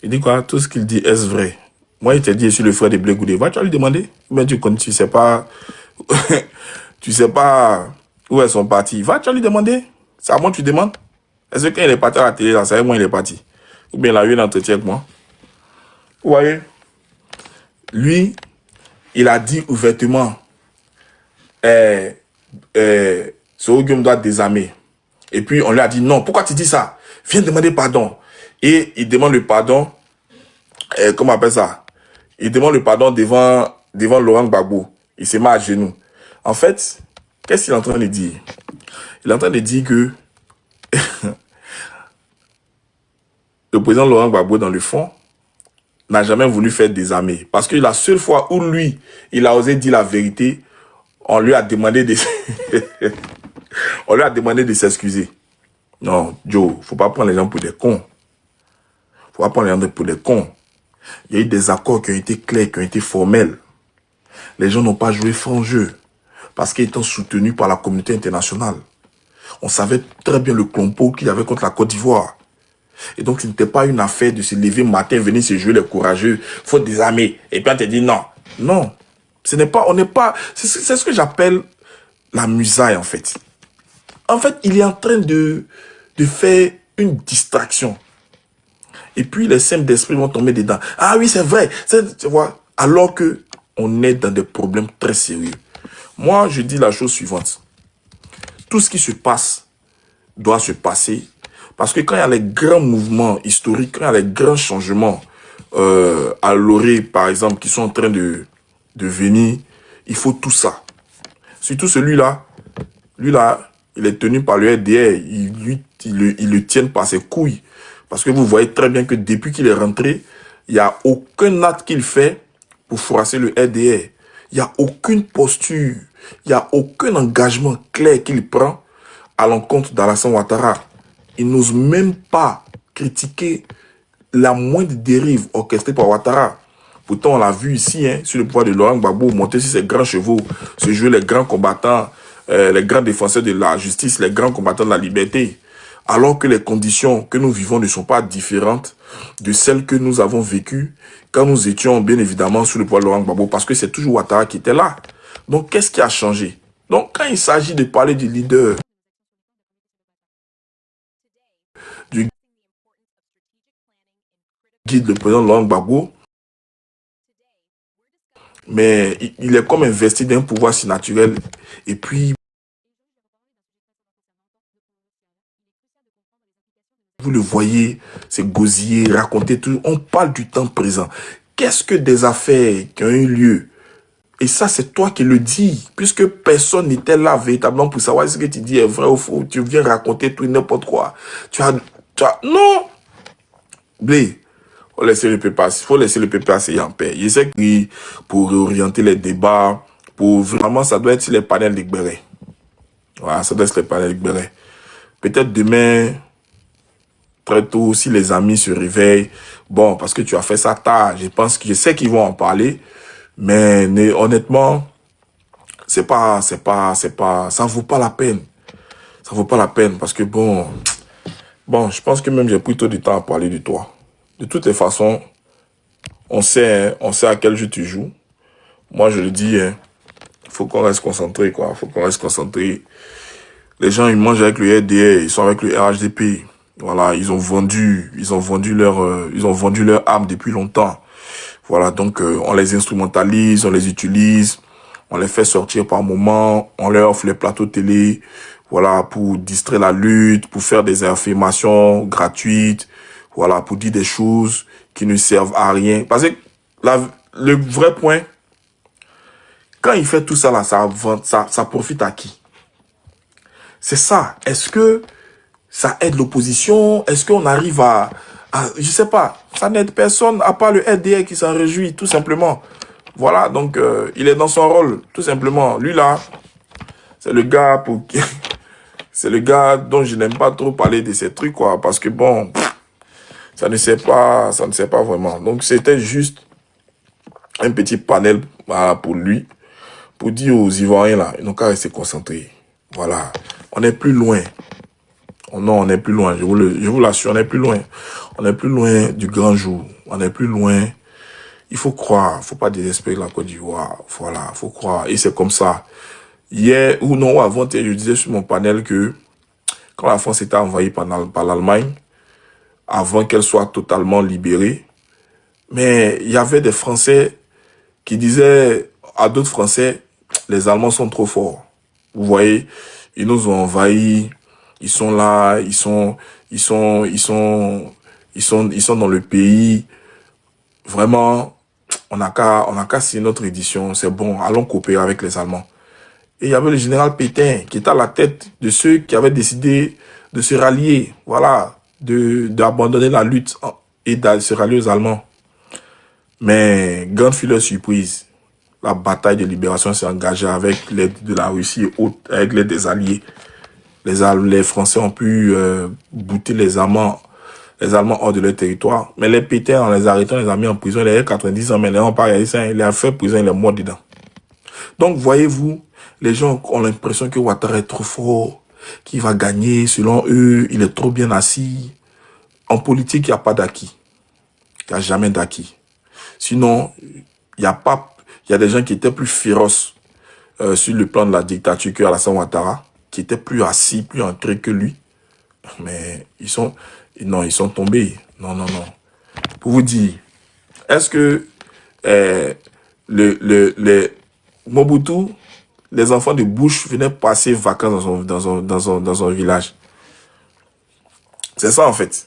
Il dit quoi? Tout ce qu'il dit, est-ce vrai? Moi, il t'a dit, je suis le frère de Blé Goudé. Va, tu vas lui demander. Mais tu connais, tu sais pas... tu sais pas où est son parti. Va, tu vas lui demander. C'est à moi que tu demandes. Est-ce que quand il est parti à la télé, là, c'est avec moi il est parti? Ou bien il a eu un entretien avec moi? Vous voyez? Lui, il a dit ouvertement, Sohogum doit désarmer. Et puis, on lui a dit, non, pourquoi tu dis ça? Viens demander pardon. Et il demande le pardon, comment on appelle ça? Il demande le pardon devant Laurent Gbagbo. Il se met à genoux. En fait, qu'est-ce qu'il est en train de dire? Il est en train de dire que le président Laurent Gbagbo, dans le fond, n'a jamais voulu faire désarmer. Parce que la seule fois où lui, il a osé dire la vérité, on lui a demandé de on lui a demandé de s'excuser. Non, Joe, faut pas prendre les gens pour des cons. Faut pas prendre les gens pour des cons. Il y a eu des accords qui ont été clairs, qui ont été formels. Les gens n'ont pas joué franc jeu. Parce qu'ils étaient soutenus par la communauté internationale. On savait très bien le complot qu'il y avait contre la Côte d'Ivoire. Et donc, ce n'était pas une affaire de se lever matin, venir se jouer les courageux, faut désarmer. Et puis on te dit non. Non. Ce n'est pas, on n'est pas, c'est ce que j'appelle la musaille, en fait. En fait, il est en train de faire une distraction. Et puis, les simples d'esprit vont tomber dedans. Ah oui, c'est vrai. Tu vois, alors que on est dans des problèmes très sérieux. Moi, je dis la chose suivante. Tout ce qui se passe doit se passer. Parce que quand il y a les grands mouvements historiques, quand il y a les grands changements à l'orée, par exemple, qui sont en train de venir, il faut tout ça. Surtout celui-là, lui-là, il est tenu par le RDR. Ils le tiennent par ses couilles. Parce que vous voyez très bien que depuis qu'il est rentré, il n'y a aucun acte qu'il fait pour froisser le RDR. Il n'y a aucune posture, il n'y a aucun engagement clair qu'il prend à l'encontre d'Alassane Ouattara. Il n'ose même pas critiquer la moindre dérive orchestrée par Ouattara. Pourtant, on l'a vu ici, hein, sur le pouvoir de Laurent Gbagbo, monter sur ses grands chevaux, se jouer les grands combattants, les grands défenseurs de la justice, les grands combattants de la liberté. Alors que les conditions que nous vivons ne sont pas différentes de celles que nous avons vécues quand nous étions bien évidemment sous le pouvoir de Laurent Gbagbo, parce que c'est toujours Ouattara qui était là. Donc, qu'est-ce qui a changé? Donc, quand il s'agit de parler du leader, du guide, le président Laurent Gbagbo, mais il est comme investi d'un pouvoir si naturel. Et puis, vous le voyez, c'est gosier, raconter tout. On parle du temps présent. Qu'est-ce que des affaires qui ont eu lieu? Et ça, c'est toi qui le dis. Puisque personne n'était là véritablement pour savoir ce que tu dis est vrai ou faux. Tu viens raconter tout n'importe quoi. Non! Blé, faut laisser le peuple passer en paix. Il sait que pour orienter les débats, vraiment, ça doit être les panels libérés. Voilà, ça doit être les panels libérés. Peut-être demain, très tôt, si les amis se réveillent, bon, parce que tu as fait ça tard, je sais qu'ils vont en parler, mais honnêtement, ça vaut pas la peine. Ça vaut pas la peine, parce que bon, je pense que même j'ai pris trop de temps à parler de toi. De toutes les façons, on sait à quel jeu tu joues. Moi, je le dis, hein, faut qu'on reste concentré, quoi. Faut qu'on reste concentré. Les gens, ils mangent avec le RDR, ils sont avec le RHDP. Voilà, ils ont vendu leur âme depuis longtemps. Voilà, donc on les instrumentalise, on les utilise, on les fait sortir par moment, on leur offre les plateaux télé, voilà, pour distraire la lutte, pour faire des affirmations gratuites, voilà, pour dire des choses qui ne servent à rien. Parce que le vrai point, quand il fait tout ça là, ça profite à qui? C'est ça. Est-ce que ça aide l'opposition? Est-ce qu'on arrive à je sais pas, ça n'aide personne à part le RDR qui s'en réjouit, tout simplement. Voilà, donc il est dans son rôle, tout simplement. Lui là, c'est le gars c'est le gars dont je n'aime pas trop parler de ces trucs, quoi, parce que bon, ça ne sert pas vraiment. Donc c'était juste un petit panel voilà, pour lui, pour dire aux Ivoiriens là, ils n'ont qu'à rester concentrés. Voilà, on est plus loin. Oh non, on est plus loin, je vous l'assure, on est plus loin. On est plus loin du grand jour. On est plus loin. Il faut croire, faut pas désespérer la Côte d'Ivoire. Voilà, faut croire. Et c'est comme ça. Hier, ou non, avant, je disais sur mon panel que quand la France était envahie par l'Allemagne, avant qu'elle soit totalement libérée, mais il y avait des Français qui disaient à d'autres Français, les Allemands sont trop forts. Vous voyez, ils nous ont envahis, ils sont là, ils sont dans le pays. Vraiment, on n'a qu'à signer notre édition, c'est bon, allons coopérer avec les Allemands. Et il y avait le général Pétain qui était à la tête de ceux qui avaient décidé de se rallier, voilà, d'abandonner la lutte et de se rallier aux Allemands. Mais, grande fut leur surprise, la bataille de libération s'est engagée avec l'aide de la Russie et avec l'aide des Alliés. Les Français ont pu bouter les Allemands hors de leur territoire. Mais les Pétains, en les arrêtant, les a mis en prison. Il avait 90 ans, mais les n'ont pas réalisé ça. Il a fait prison, il est mort dedans. Donc, voyez-vous, les gens ont l'impression que Ouattara est trop fort, qu'il va gagner. Selon eux, il est trop bien assis. En politique, il n'y a pas d'acquis. Il n'y a jamais d'acquis. Sinon, il y a des gens qui étaient plus féroces sur le plan de la dictature que Alassane Ouattara, qui étaient plus assis, plus ancrés que lui. Mais ils sont tombés. Non. Pour vous dire, est-ce que Mobutu, les enfants de Bush venaient passer vacances dans un village? C'est ça en fait.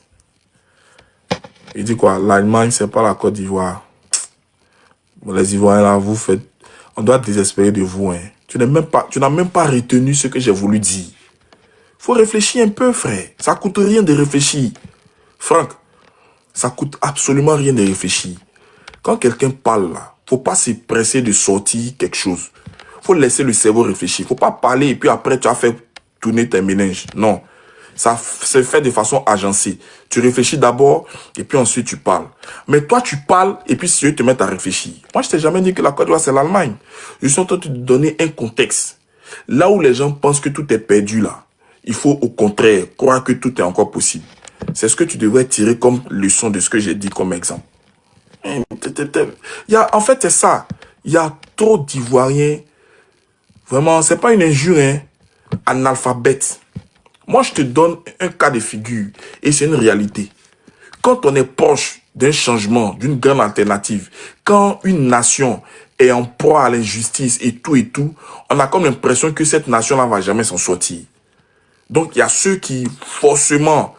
Il dit quoi? L'Allemagne, c'est pas la Côte d'Ivoire. Bon, les Ivoiriens là, vous faites... On doit désespérer de vous. Hein. Tu n'as même pas retenu ce que j'ai voulu dire. Faut réfléchir un peu, frère. Ça coûte rien de réfléchir. Franck, ça coûte absolument rien de réfléchir. Quand quelqu'un parle là, faut pas se presser de sortir quelque chose. Faut laisser le cerveau réfléchir. Faut pas parler et puis après tu as fait tourner tes méninges. Non. Ça se fait de façon agencée. Tu réfléchis d'abord et puis ensuite tu parles. Mais toi tu parles et puis si tu te mets à réfléchir. Moi je t'ai jamais dit que la Côte d'Ivoire c'est l'Allemagne. Je suis en train de te donner un contexte. Là où les gens pensent que tout est perdu là. Il faut au contraire croire que tout est encore possible. C'est ce que tu devrais tirer comme leçon de ce que j'ai dit comme exemple. En fait, c'est ça. Il y a trop d'Ivoiriens. Vraiment, c'est pas une injure, hein. Analphabète. Moi, je te donne un cas de figure. Et c'est une réalité. Quand on est proche d'un changement, d'une grande alternative, quand une nation est en proie à l'injustice et tout, on a comme l'impression que cette nation-là ne va jamais s'en sortir. Donc, il y a ceux qui, forcément,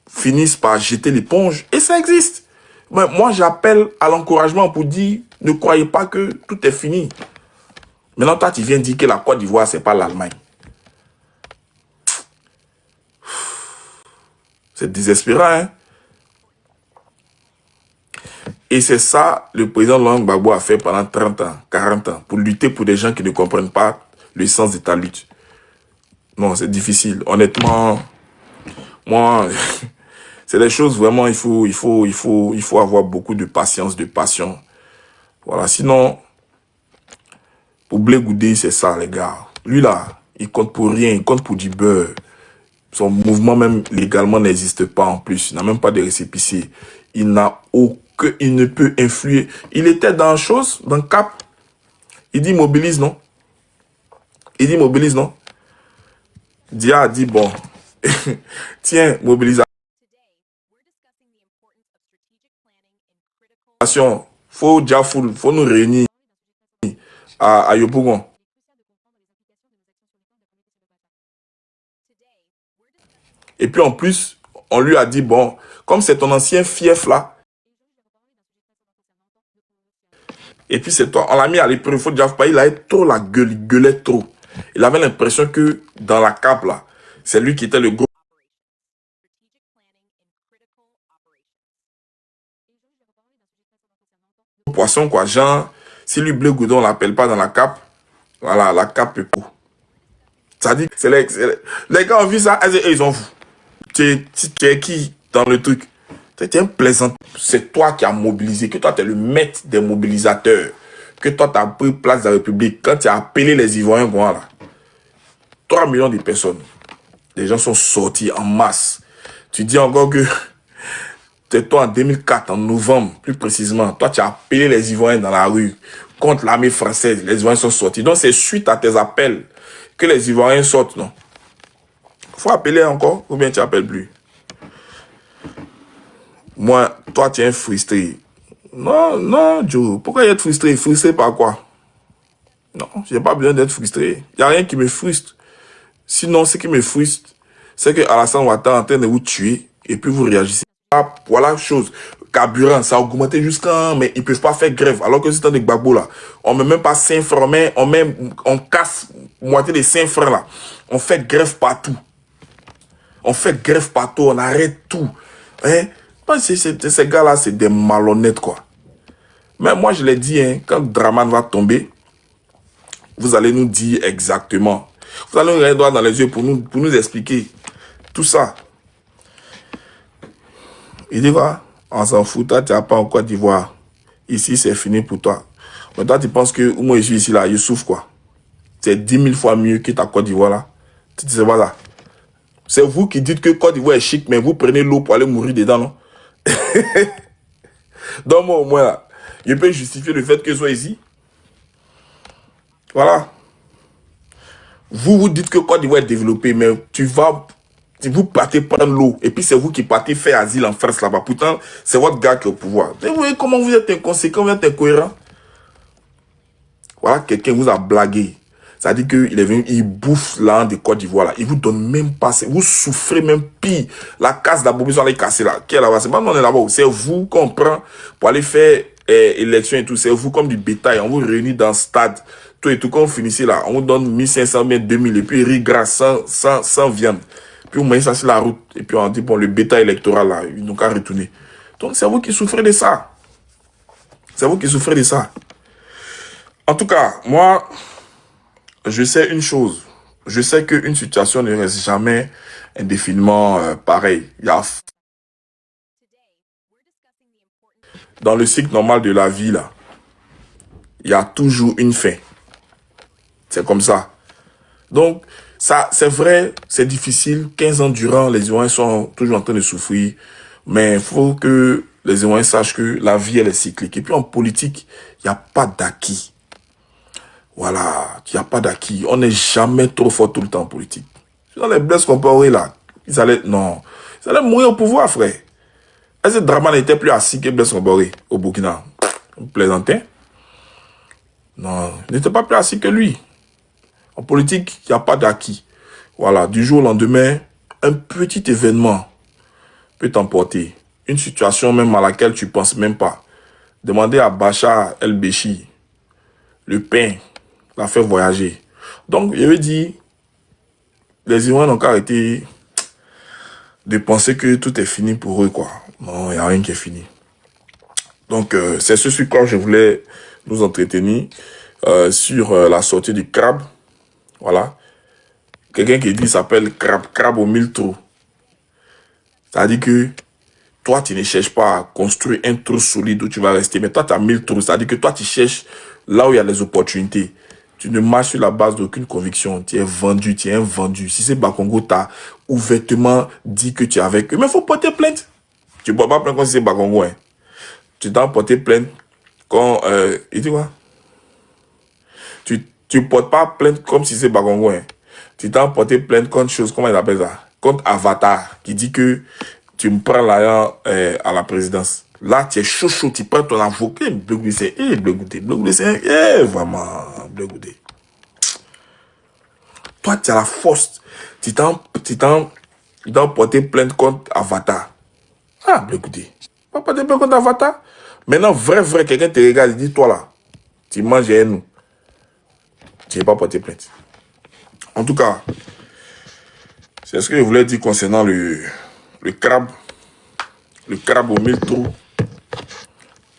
finissent par jeter l'éponge. Et ça existe. Mais moi, j'appelle à l'encouragement pour dire, ne croyez pas que tout est fini. Maintenant, toi, tu viens dire que la Côte d'Ivoire, c'est pas l'Allemagne. C'est désespérant, hein? Et c'est ça, le président Laurent Gbagbo a fait pendant 30 ans, 40 ans, pour lutter pour des gens qui ne comprennent pas le sens de ta lutte. Non, c'est difficile. Honnêtement, moi, c'est des choses vraiment, il faut avoir beaucoup de patience, de passion. Voilà, sinon, pour Blé Goudé, c'est ça, les gars. Lui, là, il compte pour rien, il compte pour du beurre. Son mouvement, même légalement, n'existe pas en plus. Il n'a même pas de récépissé. Il ne peut influer. Il était dans chose, dans Cap. Il dit mobilise, non? Il dit mobilise, non? Dia a dit, bon, tiens, mobilisation. Faut nous réunir à Yopougon. Et puis en plus, on lui a dit, bon, comme c'est ton ancien fief là, et puis c'est toi, on l'a mis à l'épreuve, il faut déjà pas, il avait trop la gueule, il gueulait trop. Il avait l'impression que dans la cape là, c'est lui qui était le gros poisson quoi. Genre, si lui Bleu Goudon, on l'appelle pas dans la cape, voilà, la cape est pour. Ça dit, les gars ont vu ça, ils ont vu. Tu es qui dans le truc? C'était un plaisant. C'est toi qui as mobilisé, que toi, tu es le maître des mobilisateurs. Que toi, tu as pris place de la République. Quand tu as appelé les Ivoiriens, voilà, 3 millions de personnes. Les gens sont sortis en masse. Tu dis encore que c'est toi en 2004, en novembre, plus précisément, toi, tu as appelé les Ivoiriens dans la rue contre l'armée française. Les Ivoiriens sont sortis. Donc, c'est suite à tes appels que les Ivoiriens sortent, non? Il faut appeler encore ou bien tu n'appelles plus? Moi, toi, tu es frustré. Non, non, Joe. Pourquoi être frustré? Frustré par quoi? Non, je n'ai pas besoin d'être frustré. Il n'y a rien qui me frustre. Sinon, ce qui me frustre, c'est que Alassane Ouattara est en train de vous tuer et puis vous réagissez. Ah, voilà la chose. Carburant, ça a augmenté jusqu'à... Mais ils ne peuvent pas faire grève. Alors que c'est un de Gbagbo là. On ne met même pas 5 francs, on casse moitié des 5 francs là. On fait grève partout. On fait grève partout, on arrête tout. Hein? Ces gars-là, c'est des malhonnêtes, quoi. Mais moi, je l'ai dit, hein, quand Draman va tomber, vous allez nous dire exactement. Vous allez nous regarder droit dans les yeux pour nous expliquer tout ça. Il dit quoi? On s'en fout, toi, tu n'as pas en Côte d'Ivoire. Ici, c'est fini pour toi. Mais toi, tu penses que moi, je suis ici, là, je souffre, quoi. C'est 10 000 fois mieux que ta Côte d'Ivoire, là. Tu sais pas là. C'est vous qui dites que Côte d'Ivoire est chic, mais vous prenez l'eau pour aller mourir dedans, non? Donc, moi, au moins, là, je peux justifier le fait que je sois ici. Voilà. Vous dites que Côte d'Ivoire est développée, mais vous partez prendre l'eau, et puis c'est vous qui partez faire asile en France là-bas. Pourtant, c'est votre gars qui est au pouvoir. Mais vous voyez comment vous êtes inconséquent, vous êtes incohérent. Voilà, quelqu'un vous a blagué. Ça dit qu'il est venu, il bouffe l'an de Côte d'Ivoire là. Il vous donne même pas, vous souffrez même pire. La casse d'abobison, elle est cassée là. Qui est là-bas? C'est pas nous, on est là-bas. C'est vous qu'on prend pour aller faire élection et tout. C'est vous comme du bétail. On vous réunit dans le stade. Tout et tout, quand on finissait là, on vous donne 1500, 2000 et puis riz gras sans viande. Puis on met ça sur la route. Et puis on dit, bon, le bétail électoral là, ils n'ont qu'à retourner. Donc c'est vous qui souffrez de ça. C'est vous qui souffrez de ça. En tout cas, moi, je sais une chose. Je sais qu'une situation ne reste jamais indéfiniment pareille. Dans le cycle normal de la vie, là, il y a toujours une fin. C'est comme ça. Donc, ça, c'est vrai, c'est difficile. 15 ans durant, les Ivoiriens sont toujours en train de souffrir. Mais il faut que les Ivoiriens sachent que la vie, elle est cyclique. Et puis en politique, il n'y a pas d'acquis. Voilà, il n'y a pas d'acquis. On n'est jamais trop fort tout le temps en politique. Dans les Blaise Compaoré, là, ils allaient mourir au pouvoir, frère. Est-ce que Draman n'était plus assis que Blaise Compaoré au Burkina? Vous plaisantez? Non, il n'était pas plus assis que lui. En politique, il n'y a pas d'acquis. Voilà, du jour au lendemain, un petit événement peut t'emporter. Une situation même à laquelle tu ne penses même pas. Demandez à Bachar el-Béchi, le pain, l'a fait voyager. Donc, je veux dire, les Ivoiriens n'ont qu'à arrêter de penser que tout est fini pour eux, quoi. Non, il n'y a rien qui est fini. Donc, c'est ce sur quoi je voulais nous entretenir sur la sortie du crabe. Voilà. Quelqu'un qui dit s'appelle crabe aux 1000 trous. C'est-à-dire que toi, tu ne cherches pas à construire un trou solide où tu vas rester. Mais toi, tu as 1000 trous. C'est-à-dire que toi, tu cherches là où il y a les opportunités. Tu ne marches sur la base d'aucune conviction. Tu es vendu, tu es invendu. Si c'est Bakongo, tu as ouvertement dit que tu es avec eux. Mais il faut porter plainte. Tu ne peux pas plaindre quand c'est Bakongo. Hein. Tu dois porter plainte quand... il dit quoi? Tu ne portes pas plainte comme si c'est Bakongo. Hein. Tu t'as porté plainte contre chose, comment il appelle ça? Contre Avatar, qui dit que tu me prends là à la présidence. Là, tu es chaud, tu prends ton avocat, Blegoudé, vraiment, Blegoudé. Toi, tu as la force. Tu t'as porté plainte contre Avatar. Ah, Blegoudé. Pas porter plainte contre Avatar. Maintenant, vrai, quelqu'un te regarde et dit, toi là, tu manges et nous. Tu n'es pas porté plainte. En tout cas, c'est ce que je voulais dire concernant le crabe. Le crabe aux 1000 trous.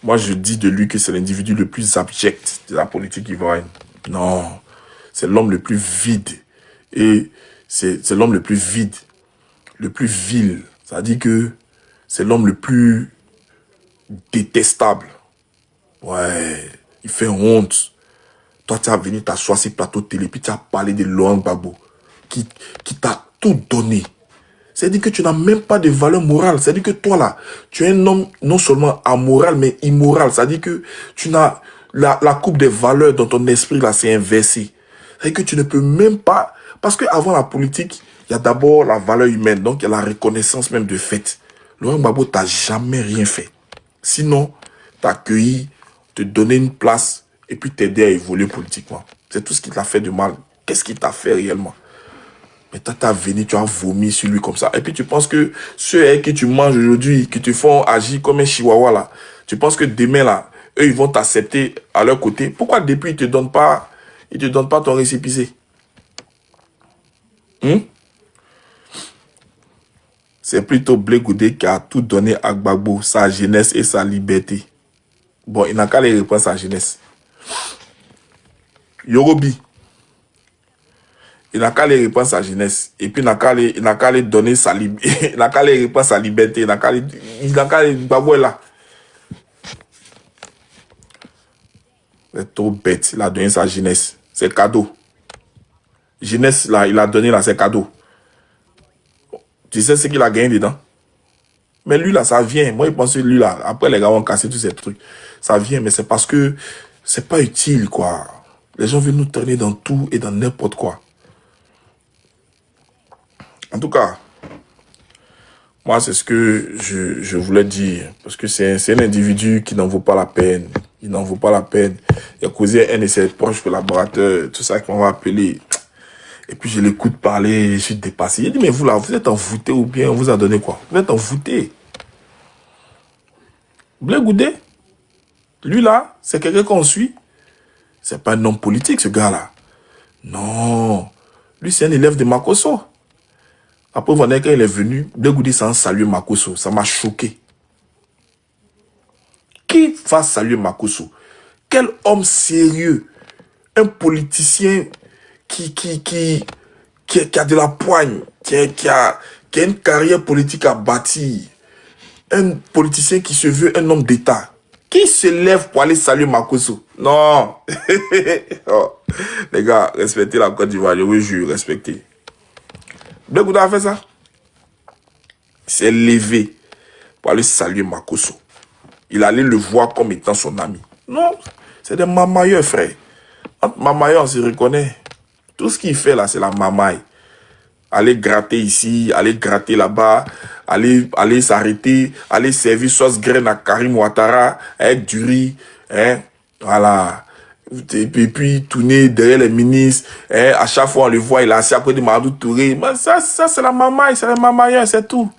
Moi, je dis de lui que c'est l'individu le plus abject de la politique ivoirienne. Non, c'est l'homme le plus vide. Et c'est l'homme le plus vide, le plus vil. Ça dit que c'est l'homme le plus détestable. Ouais, il fait honte. Toi, tu as venu t'asseoir sur plateau télé, puis tu as parlé de Laurent Gbagbo, qui t'a tout donné. C'est-à-dire que tu n'as même pas de valeur morale. C'est-à-dire que toi, là, tu es un homme non seulement amoral, mais immoral. C'est-à-dire que tu n'as... La coupe des valeurs dans ton esprit, là, c'est inversé. C'est-à-dire que tu ne peux même pas... Parce qu'avant la politique, il y a d'abord la valeur humaine. Donc, il y a la reconnaissance même de fait. Laurent Gbagbo t'a jamais rien fait. Sinon, t'as accueilli, te donner une place et puis t'aider à évoluer politiquement. C'est tout ce qui t'a fait de mal. Qu'est-ce qui t'a fait réellement? Mais toi, t'as venu, tu as vomi sur lui comme ça. Et puis tu penses que ceux avec qui tu manges aujourd'hui, qui te font agir comme un chihuahua là, tu penses que demain là, eux ils vont t'accepter à leur côté. Pourquoi depuis ils te donnent pas ton récépissé? C'est plutôt Blé Goudé qui a tout donné à Gbagbo, sa jeunesse et sa liberté. Bon, il n'a qu'à les répondre sa jeunesse. Yorobi. Il n'a qu'à les répondre sa jeunesse. Et puis, il n'a qu'à les donner sa liberté. Il n'a qu'à les répondre sa liberté. Il n'a qu'à les... Gbagbo est là. C'est trop bête. Il a donné sa jeunesse. C'est cadeau. Jeunesse, là, il a donné là, c'est cadeau. Tu sais ce qu'il a gagné dedans? Mais lui, là, ça vient. Moi, je pense que lui, là, après, les gars ont cassé tous ces trucs. Ça vient, mais c'est parce que c'est pas utile, quoi. Les gens veulent nous traîner dans tout et dans n'importe quoi. En tout cas, moi, c'est ce que je voulais dire. Parce que c'est un individu qui n'en vaut pas la peine. Il n'en vaut pas la peine. Il a causé un de ses proches collaborateurs, tout ça, qui m'ont appelé. Et puis, je l'écoute parler, je suis dépassé. Il dit, mais vous, là, vous êtes envoûté ou bien on vous a donné quoi? Vous êtes envoûté. Blé Goudé, lui, là, c'est quelqu'un qu'on suit. C'est pas un homme politique, ce gars-là. Non. Lui, c'est un élève de Makosso. Après, vous voyez, quand il est venu, Blé Goudé sans saluer Makosso. Ça m'a choqué. Qui va saluer Makosso? Quel homme sérieux, un politicien qui a de la poigne, qui a une carrière politique à bâtir, un politicien qui se veut un homme d'État, qui se lève pour aller saluer Makosso? Non. Oh. Les gars, respectez la Côte d'Ivoire, je vous jure, respectez. Blé Goudé a fait ça. Il s'est levé pour aller saluer Makosso. Il allait le voir comme étant son ami. Non, c'est des mamailleurs, frère. Entre mamailleurs, on se reconnaît. Tout ce qu'il fait là, c'est la mamaille. Aller gratter ici, aller gratter là-bas, aller s'arrêter, aller servir sauce graine à Karim Ouattara avec du riz, hein, voilà. Et puis tourner derrière les ministres, hein, à chaque fois on le voit, il est assis à côté de Mamadou Touré. Mais ça c'est la mamaille, c'est la mamaille, c'est tout.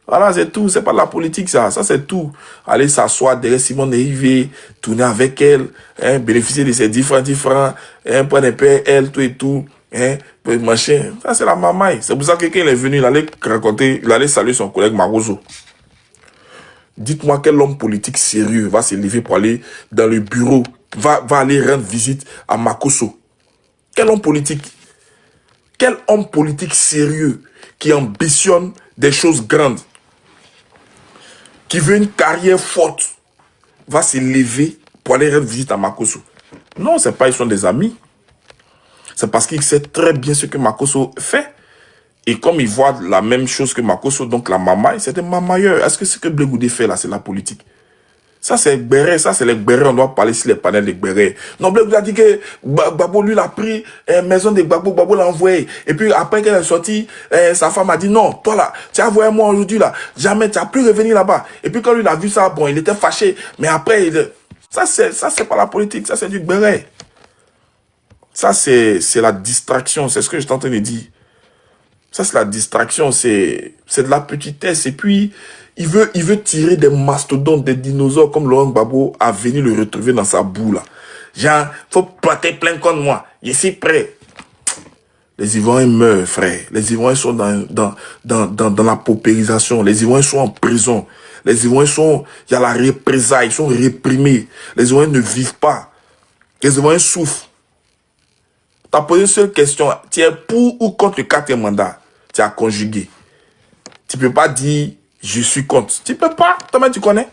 Voilà, c'est tout, c'est pas de la politique ça c'est tout. Aller s'asseoir derrière Simone Rivet, tourner avec elle, hein, bénéficier de ses différents, hein, prendre un peu elle, tout et tout, hein, machin. Ça c'est la mamaille. C'est pour ça que quand il est venu, il allait saluer son collègue Maroso. Dites-moi quel homme politique sérieux va se lever pour aller dans le bureau, va aller rendre visite à Makosso. Quel homme politique? Quel homme politique sérieux qui ambitionne des choses grandes, qui veut une carrière forte, va se lever pour aller rendre visite à Makosso? Non, c'est pas ils sont des amis. C'est parce qu'il sait très bien ce que Makosso fait. Et comme il voit la même chose que Makosso, donc la mamaille, c'est des mamailleurs. Est-ce que ce que Blé Goudé fait là, c'est la politique? Ça, c'est Gbéré. Ça, c'est les Gbéré. On doit parler sur les panels des Gbéré. Non, Blé Goudé a dit que Gbagbo, lui, l'a pris, maison de Gbagbo, Gbagbo l'a envoyé. Et puis, après qu'elle est sortie, sa femme a dit, non, toi là, tu as envoyé moi aujourd'hui là. Jamais, tu n'as plus revenir là-bas. Et puis, quand lui, il a vu ça, bon, il était fâché. Mais après, ça, c'est pas la politique. Ça, c'est du Gbéré. Ça, c'est la distraction. C'est ce que je suis en train de dire. Ça, c'est la distraction, c'est de la petitesse. Et puis, il veut tirer des mastodontes, des dinosaures, comme Laurent Gbagbo a venu le retrouver dans sa boue, là. Genre, faut planter plein contre moi. Je suis prêt. Les Ivoiriens meurent, frère. Les Ivoiriens sont dans la paupérisation. Les Ivoiriens sont en prison. Les Ivoiriens sont, il y a la représailles, ils sont réprimés. Les Ivoiriens ne vivent pas. Les Ivoiriens souffrent. Tu as posé une seule question. Tu es pour ou contre le 4e mandat? Tu as conjugué. Tu ne peux pas dire je suis contre. Tu peux pas. Toi-même, tu connais.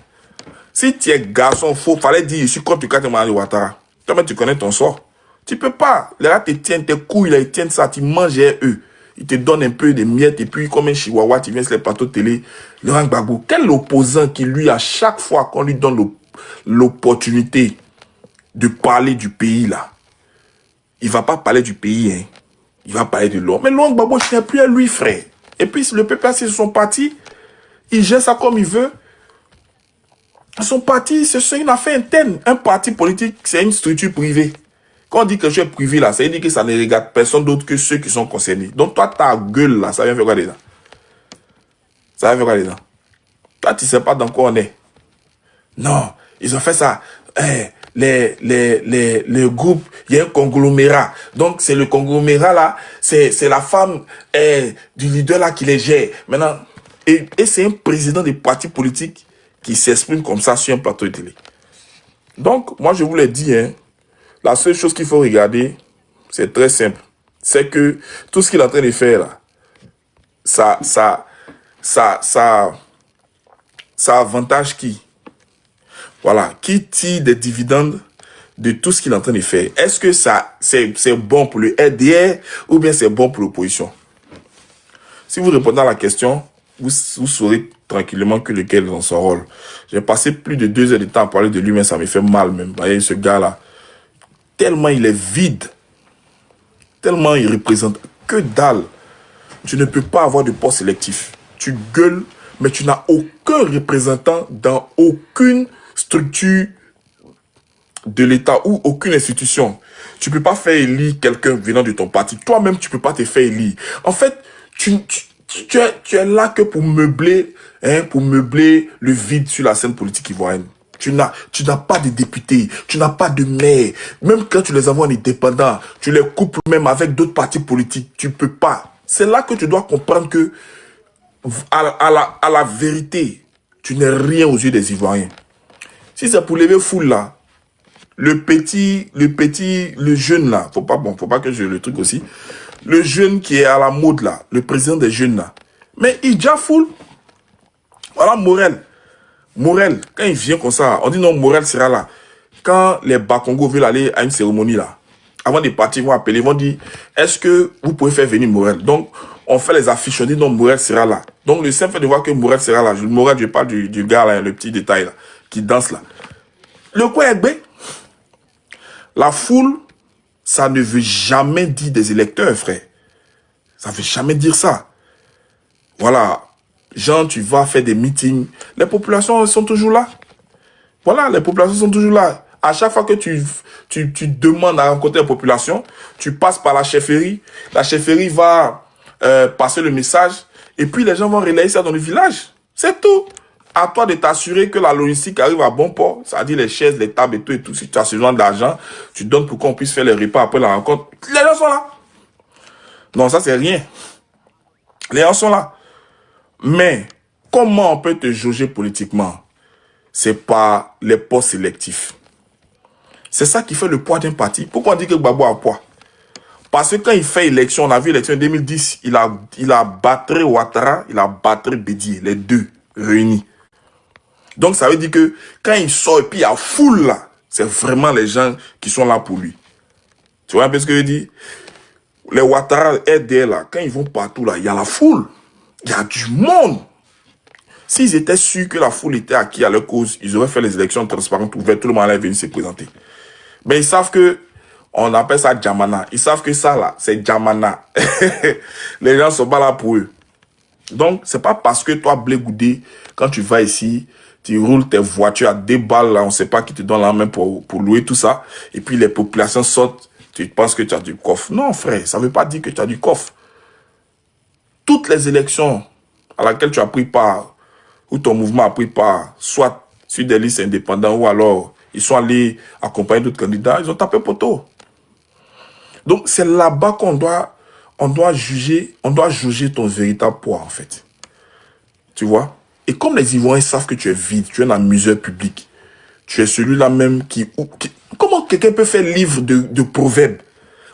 Si tu es garçon, fallait dire, je suis contre le quatrième de Ouattara. Toi-même, tu connais ton sort. Tu peux pas. Les gars te tiennent tes couilles, là, ils tiennent ça, tu manges eux. Ils te donnent un peu de miettes, et puis, comme un chihuahua, tu viens sur les plateaux de télé. Laurent Gbagbo, quel opposant qui, lui, à chaque fois qu'on lui donne l'opportunité de parler du pays, là, il va pas parler du pays, hein. Il va parler de l'homme. Mais Laurent Gbagbo, je n'ai plus à lui, frère. Et puis, le PPAC, c'est son parti. Il gère ça comme il veut. Son parti, c'est une affaire interne. Un parti politique, c'est une structure privée. Quand on dit que je suis privé, là, ça veut dire que ça ne regarde personne d'autre que ceux qui sont concernés. Donc, toi, ta gueule, là, ça vient faire quoi dedans? Ça vient faire quoi dedans? Toi, tu ne sais pas dans quoi on est. Non, ils ont fait ça. Le groupe, il y a un conglomérat. Donc, c'est le conglomérat, là, c'est la femme du leader, là, qui les gère. Maintenant, et c'est un président des partis politiques qui s'exprime comme ça sur un plateau de télé. Donc, moi, je vous l'ai dit, hein, la seule chose qu'il faut regarder, c'est très simple. C'est que tout ce qu'il est en train de faire, là, ça avantage qui? Voilà, qui tire des dividendes de tout ce qu'il est en train de faire. Est-ce que c'est bon pour le RDR ou bien c'est bon pour l'opposition? Si vous répondez à la question, vous saurez tranquillement que lequel est dans son rôle. J'ai passé plus de 2 heures de temps à parler de lui, mais ça me fait mal même. Vous voyez, ce gars-là, tellement il est vide, tellement il représente que dalle. Tu ne peux pas avoir de poste sélectif. Tu gueules, mais tu n'as aucun représentant dans aucune structure de l'État ou aucune institution. Tu ne peux pas faire élire quelqu'un venant de ton parti. Toi-même, tu ne peux pas te faire élire. En fait, tu es là que pour meubler le vide sur la scène politique ivoirienne. Tu n'as pas de députés, tu n'as pas de maire. Même quand tu les envoies en indépendant, tu les coupes même avec d'autres partis politiques. Tu ne peux pas. C'est là que tu dois comprendre que, à la vérité, tu n'es rien aux yeux des Ivoiriens. Si c'est pour lever foule là, le jeune là, faut pas que je le truc aussi. Le jeune qui est à la mode là, le président des jeunes là. Mais il déjà foule. Voilà Morel, quand il vient comme ça, on dit non, Morel sera là. Quand les Bakongo veulent aller à une cérémonie là, avant de partir, ils vont appeler, ils vont dire, est-ce que vous pouvez faire venir Morel? Donc, on fait les affiches, on dit non, Morel sera là. Donc, le simple fait de voir que Morel sera là, Morel, je parle du gars là, le petit détail là, qui danse là. Le quoi est bé? La foule, ça ne veut jamais dire des électeurs, frère. Ça ne veut jamais dire ça. Voilà. Genre, tu vas faire des meetings. Les populations sont toujours là. Voilà, les populations sont toujours là. À chaque fois que tu demandes à rencontrer la population, tu passes par la chefferie. La chefferie va passer le message. Et puis, les gens vont relayer ça dans le village. C'est tout. À toi de t'assurer que la logistique arrive à bon port. C'est-à-dire les chaises, les tables et tout et tout. Si tu as ce genre d'argent, tu donnes pour qu'on puisse faire les repas après la rencontre. Les gens sont là. Non, ça, c'est rien. Les gens sont là. Mais, comment on peut te jauger politiquement? C'est par les postes sélectifs. C'est ça qui fait le poids d'un parti. Pourquoi on dit que Gbagbo a poids? Parce que quand il fait élection, on a vu l'élection en 2010, il a battu Ouattara, il a battu Bédié, les deux réunis. Donc ça veut dire que quand il sort et puis il y a foule là, c'est vraiment les gens qui sont là pour lui. Tu vois un peu ce que je veux dire? Les Ouattara, RDR là, quand ils vont partout là, il y a la foule. Il y a du monde. S'ils étaient sûrs que la foule était acquise à leur cause, ils auraient fait les élections transparentes, ouvertes, tout le monde allait venir se présenter. Mais ils savent que, on appelle ça Djamana. Ils savent que ça là, c'est Djamana. Les gens sont pas là pour eux. Donc, c'est pas parce que toi, Blé Goudé, quand tu vas ici, tu roules tes voitures à 2 balles, là, on sait pas qui te donne la main pour louer tout ça, et puis les populations sortent, tu penses que tu as du coffre. Non, frère, ça veut pas dire que tu as du coffre. Toutes les élections à laquelle tu as pris part, ou ton mouvement a pris part, soit sur des listes indépendantes, ou alors ils sont allés accompagner d'autres candidats, ils ont tapé poteau. Donc c'est là-bas qu'on doit juger ton véritable poids, en fait. Tu vois? Et comme les Ivoiriens savent que tu es vide, tu es un amuseur public, tu es celui-là même qui... Comment quelqu'un peut faire livre de proverbes?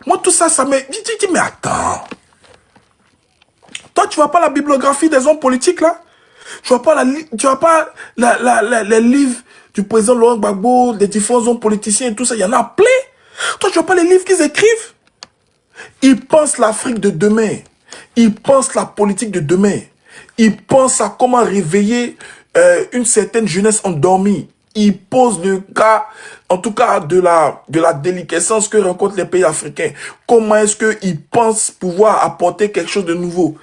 Moi, tout ça, ça me... Je dis, mais attends. Toi, tu vois pas la bibliographie des hommes politiques, là? Tu vois pas, les livres du président Laurent Gbagbo, des différents hommes politiciens et tout ça, il y en a plein. Toi, tu vois pas les livres qu'ils écrivent. Ils pensent l'Afrique de demain. Ils pensent la politique de demain. Ils pensent à comment réveiller une certaine jeunesse endormie. Ils posent le cas, en tout cas, de la déliquescence que rencontrent les pays africains. Comment est-ce qu'ils pensent pouvoir apporter quelque chose de nouveau?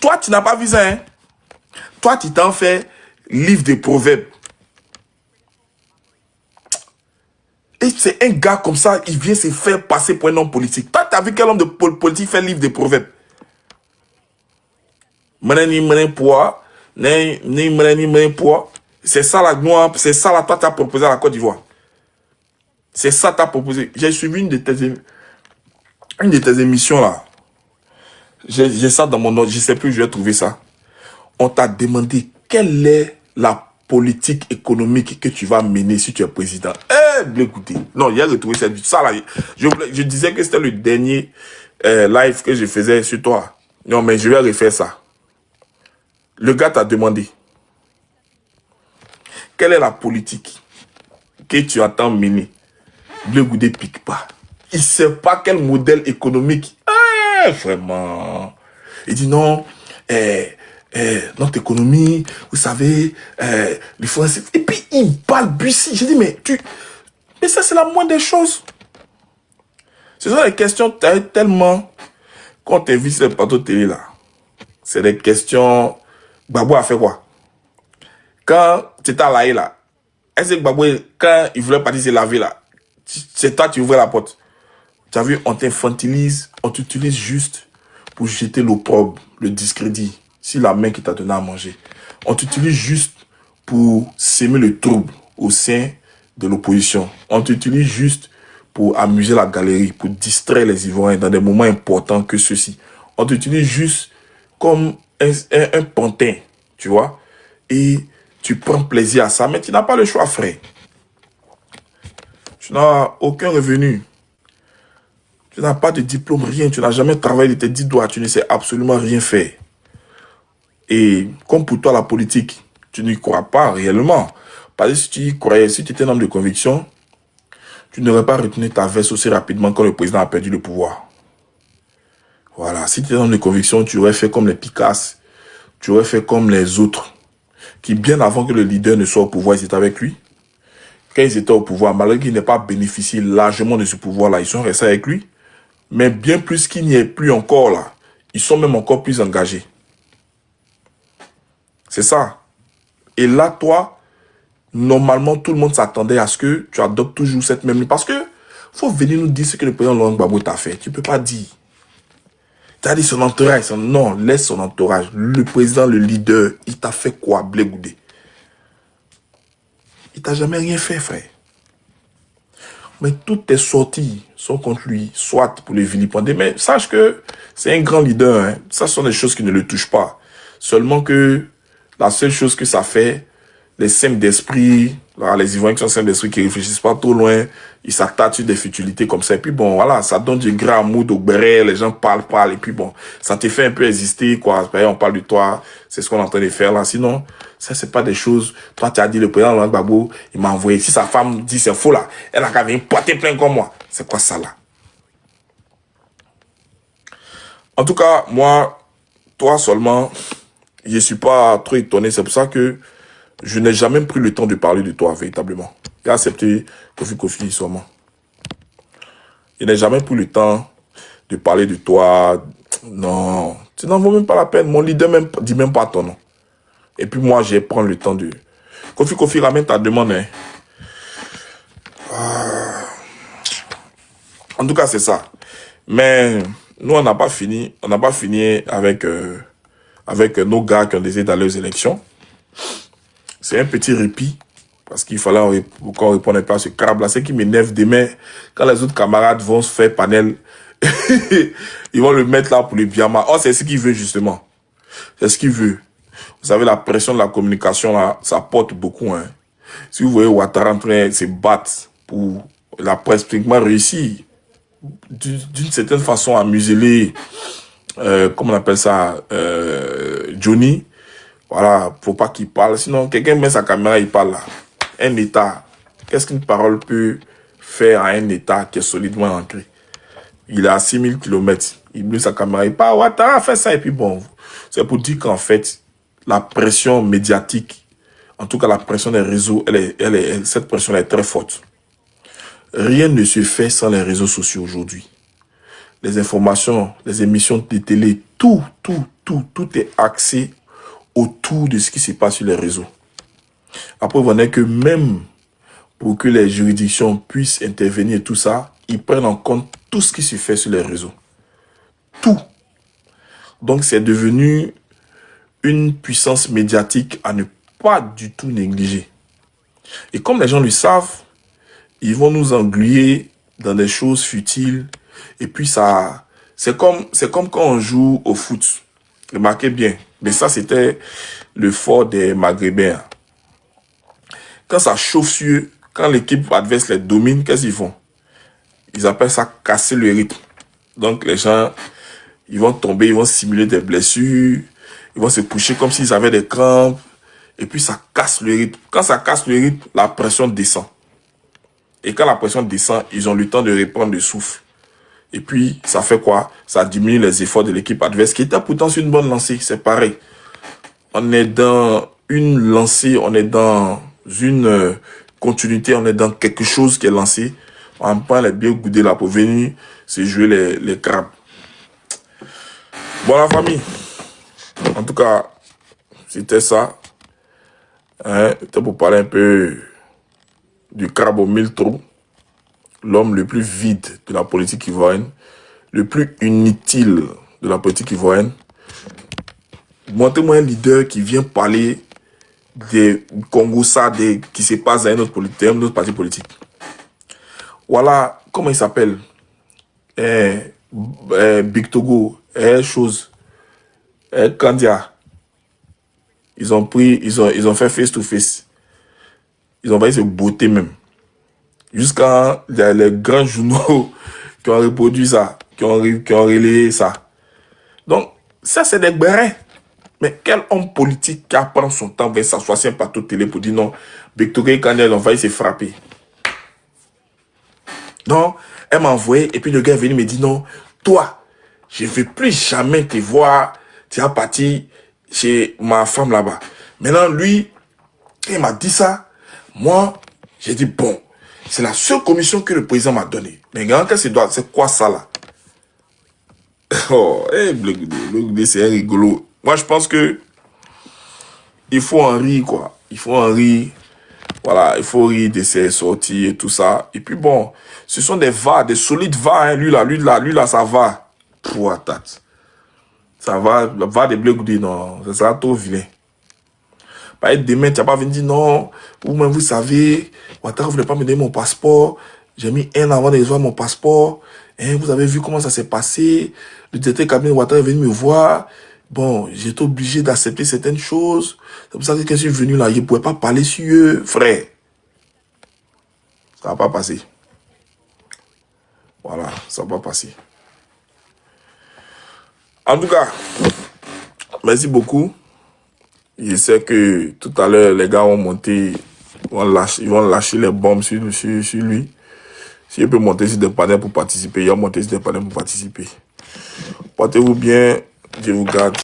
Toi, tu n'as pas vu ça, hein? Toi, tu t'en fais livre des proverbes. Et c'est un gars comme ça, il vient se faire passer pour un homme politique. Toi, tu as vu quel homme de politique fait livre des proverbes? C'est ça la gloire, c'est ça la toi t'as proposé à la Côte d'Ivoire. C'est ça t'as proposé. J'ai suivi une de tes émissions là. J'ai ça dans mon ordre, je sais plus où je vais trouver ça. On t'a demandé quelle est la politique économique que tu vas mener si tu es président. Écoutez, non, il a retrouvé ça là. Je disais que c'était le dernier live que je faisais sur toi. Non, mais je vais refaire ça. Le gars t'a demandé quelle est la politique que tu attends mener. Bleu Goudé pique pas. Il ne sait pas quel modèle économique. Vraiment. Il dit non, notre économie, vous savez, les Français. Et puis il parle Bussy. J'ai dit, mais ça c'est la moindre des choses. Ce sont des questions tellement, quand tu invites sur le plateau de télé là, c'est des questions. Gbagbo a fait quoi? Quand tu étais à la haie là, est-ce que Gbagbo, quand il voulait partir se laver là, c'est toi qui ouvrais la porte? Tu as vu, on t'infantilise, on t'utilise juste pour jeter l'opprobre, le discrédit, sur la main qui t'a donné à manger. On t'utilise juste pour s'aimer le trouble au sein de l'opposition. On t'utilise juste pour amuser la galerie, pour distraire les Ivoiriens dans des moments importants que ceux-ci. On t'utilise juste comme un pantin, tu vois, et tu prends plaisir à ça, mais tu n'as pas le choix, frère. Tu n'as aucun revenu. Tu n'as pas de diplôme, rien. Tu n'as jamais travaillé de tes 10 doigts. Tu ne sais absolument rien faire. Et comme pour toi, la politique, tu n'y crois pas réellement. Parce que si tu y croyais, si tu étais un homme de conviction, tu n'aurais pas retenu ta veste aussi rapidement quand le président a perdu le pouvoir. Voilà. Si tu étais un homme de conviction, tu aurais fait comme les Picasso. Tu aurais fait comme les autres, qui bien avant que le leader ne soit au pouvoir, ils étaient avec lui. Quand ils étaient au pouvoir, malgré qu'ils n'aient pas bénéficié largement de ce pouvoir-là, ils sont restés avec lui. Mais bien plus qu'il n'y ait plus encore là, ils sont même encore plus engagés. C'est ça. Et là, toi, normalement, tout le monde s'attendait à ce que tu adoptes toujours cette même ligne. Parce que faut venir nous dire ce que le président Laurent Gbagbo t'a fait. Tu ne peux pas dire. Tu as dit son entourage. Non, laisse son entourage. Le président, le leader, il t'a fait quoi, Blé Goudé? Il t'a jamais rien fait, frère. Mais toutes tes sorties sont contre lui, soit pour le vilipender. Mais sache que c'est un grand leader. Hein. Ça, ce sont des choses qui ne le touchent pas. Seulement que la seule chose que ça fait, les simples d'esprit, les Ivoiriens qui sont simples d'esprit, qui ne réfléchissent pas trop loin, ils s'attachent sur des futilités comme ça. Et puis bon, voilà, ça donne du grand mood au béret, les gens parlent, et puis bon, ça te fait un peu exister, quoi. On parle de toi, c'est ce qu'on est en train de faire là. Sinon, ça, c'est pas des choses. Toi, tu as dit, le président Laurent Gbagbo, il m'a envoyé. Si sa femme dit c'est faux là, elle a qu'à venir porter plein comme moi. C'est quoi ça là? En tout cas, moi, toi seulement, je suis pas trop étonné. C'est pour ça que je n'ai jamais pris le temps de parler de toi, véritablement. J'ai accepté Kofi seulement. Je n'ai jamais pris le temps de parler de toi. Non, tu n'en vaut même pas la peine. Mon leader même dit même pas ton nom. Et puis moi, je vais prendre le temps de... Kofi, ramène ta demande. Hein. En tout cas, c'est ça. Mais nous, on n'a pas fini. On n'a pas fini avec nos gars qui ont décidé d'aller aux élections. C'est un petit répit. Parce qu'il fallait qu'on ne réponde pas à ce crabe-là. Ce qui m'énerve demain, quand les autres camarades vont se faire panel, ils vont le mettre là pour le Biama. Oh, c'est ce qu'il veut justement. C'est ce qu'il veut. Vous savez, la pression de la communication, là, ça porte beaucoup. Hein. Si vous voyez Ouattara en train de se battre pour la presse, pratiquement réussi, d'une certaine façon, à museler, comment on appelle ça, Johnny. Voilà, faut pas qu'il parle. Sinon, quelqu'un met sa caméra, il parle là. Un État, qu'est-ce qu'une parole peut faire à un État qui est solidement ancré? Il est à 6000 km. Il met sa caméra, il parle, Ouattara fait ça. Et puis bon, c'est pour dire qu'en fait, la pression médiatique, en tout cas la pression des réseaux, cette pression est très forte. Rien ne se fait sans les réseaux sociaux aujourd'hui. Les informations, les émissions de télé, tout est axé autour de ce qui se passe sur les réseaux. Après, vous voyez que même pour que les juridictions puissent intervenir et tout ça, ils prennent en compte tout ce qui se fait sur les réseaux. Tout. Donc, c'est devenu une puissance médiatique à ne pas du tout négliger. Et comme les gens le savent, ils vont nous engluer dans des choses futiles. Et puis, ça, c'est comme quand on joue au foot. Remarquez bien. Mais ça, c'était le fort des Maghrébins. Quand ça chauffe sur eux, quand l'équipe adverse les domine, qu'est-ce qu'ils font? Ils appellent ça casser le rythme. Donc, les gens, ils vont tomber, ils vont simuler des blessures, ils vont se coucher comme s'ils avaient des crampes. Et puis, ça casse le rythme. Quand ça casse le rythme, la pression descend. Et quand la pression descend, ils ont le temps de reprendre le souffle. Et puis, ça fait quoi? Ça diminue les efforts de l'équipe adverse, qui était pourtant sur une bonne lancée. C'est pareil. On est dans une lancée, on est dans une continuité, on est dans quelque chose qui est lancé. On prend les biens goudés là pour venir se jouer les crabes. Bon, la famille. En tout cas, c'était ça. C'était pour parler un peu du crabe aux 1000 trous. L'homme le plus vide de la politique ivoirienne, le plus inutile de la politique ivoirienne. Montrez-moi un leader qui vient parler des Congo-Ça, qui se passe dans un autre parti politique. Voilà, comment il s'appelle? Big Togo, Kandia. Ils ont fait face to face. Ils ont failli se botter même. Jusqu'à les grands journaux qui ont reproduit ça, qui ont relayé ça. Donc, ça c'est des bérets. Mais quel homme politique qui prend son temps vers s'asseoir sur un plateau de télé pour dire non, Victor et Kandia, ils ont failli se frapper. Non, elle m'a envoyé et puis le gars est venu me dire non, toi, je ne veux plus jamais te voir, tu es parti chez ma femme là-bas. Maintenant, lui, il m'a dit ça, moi, j'ai dit bon, c'est la seule commission que le président m'a donnée. Mais quand c'est quoi ça là? Oh, Blogdé, c'est rigolo. Moi, je pense que il faut en rire, quoi. Il faut en rire. Voilà, il faut rire de ses sorties et tout ça. Et puis bon, ce sont des vas, des solides vas, hein. Lui là, ça va. Pouah, tate. Ça va, le va des Blogdé, non. Ça sera trop vilain. Par exemple, demain, tu n'as pas venu dire non. Vous-même, vous savez, Ouattara ne voulait pas me donner mon passeport. J'ai mis un an avant de recevoir mon passeport. Hein, vous avez vu comment ça s'est passé. Le directeur cabinet Ouattara est venu me voir. Bon, j'ai été obligé d'accepter certaines choses. C'est pour ça que quand je suis venu là, je ne pouvais pas parler sur eux, frère. Ça va pas passer. Voilà, ça va pas passer. En tout cas, merci beaucoup. Je sais que tout à l'heure, les gars vont monter, ils vont lâcher les bombes sur lui. Si je peux monter sur des panneaux pour participer, il va monter sur des panneaux pour participer. Portez-vous bien, Dieu vous garde.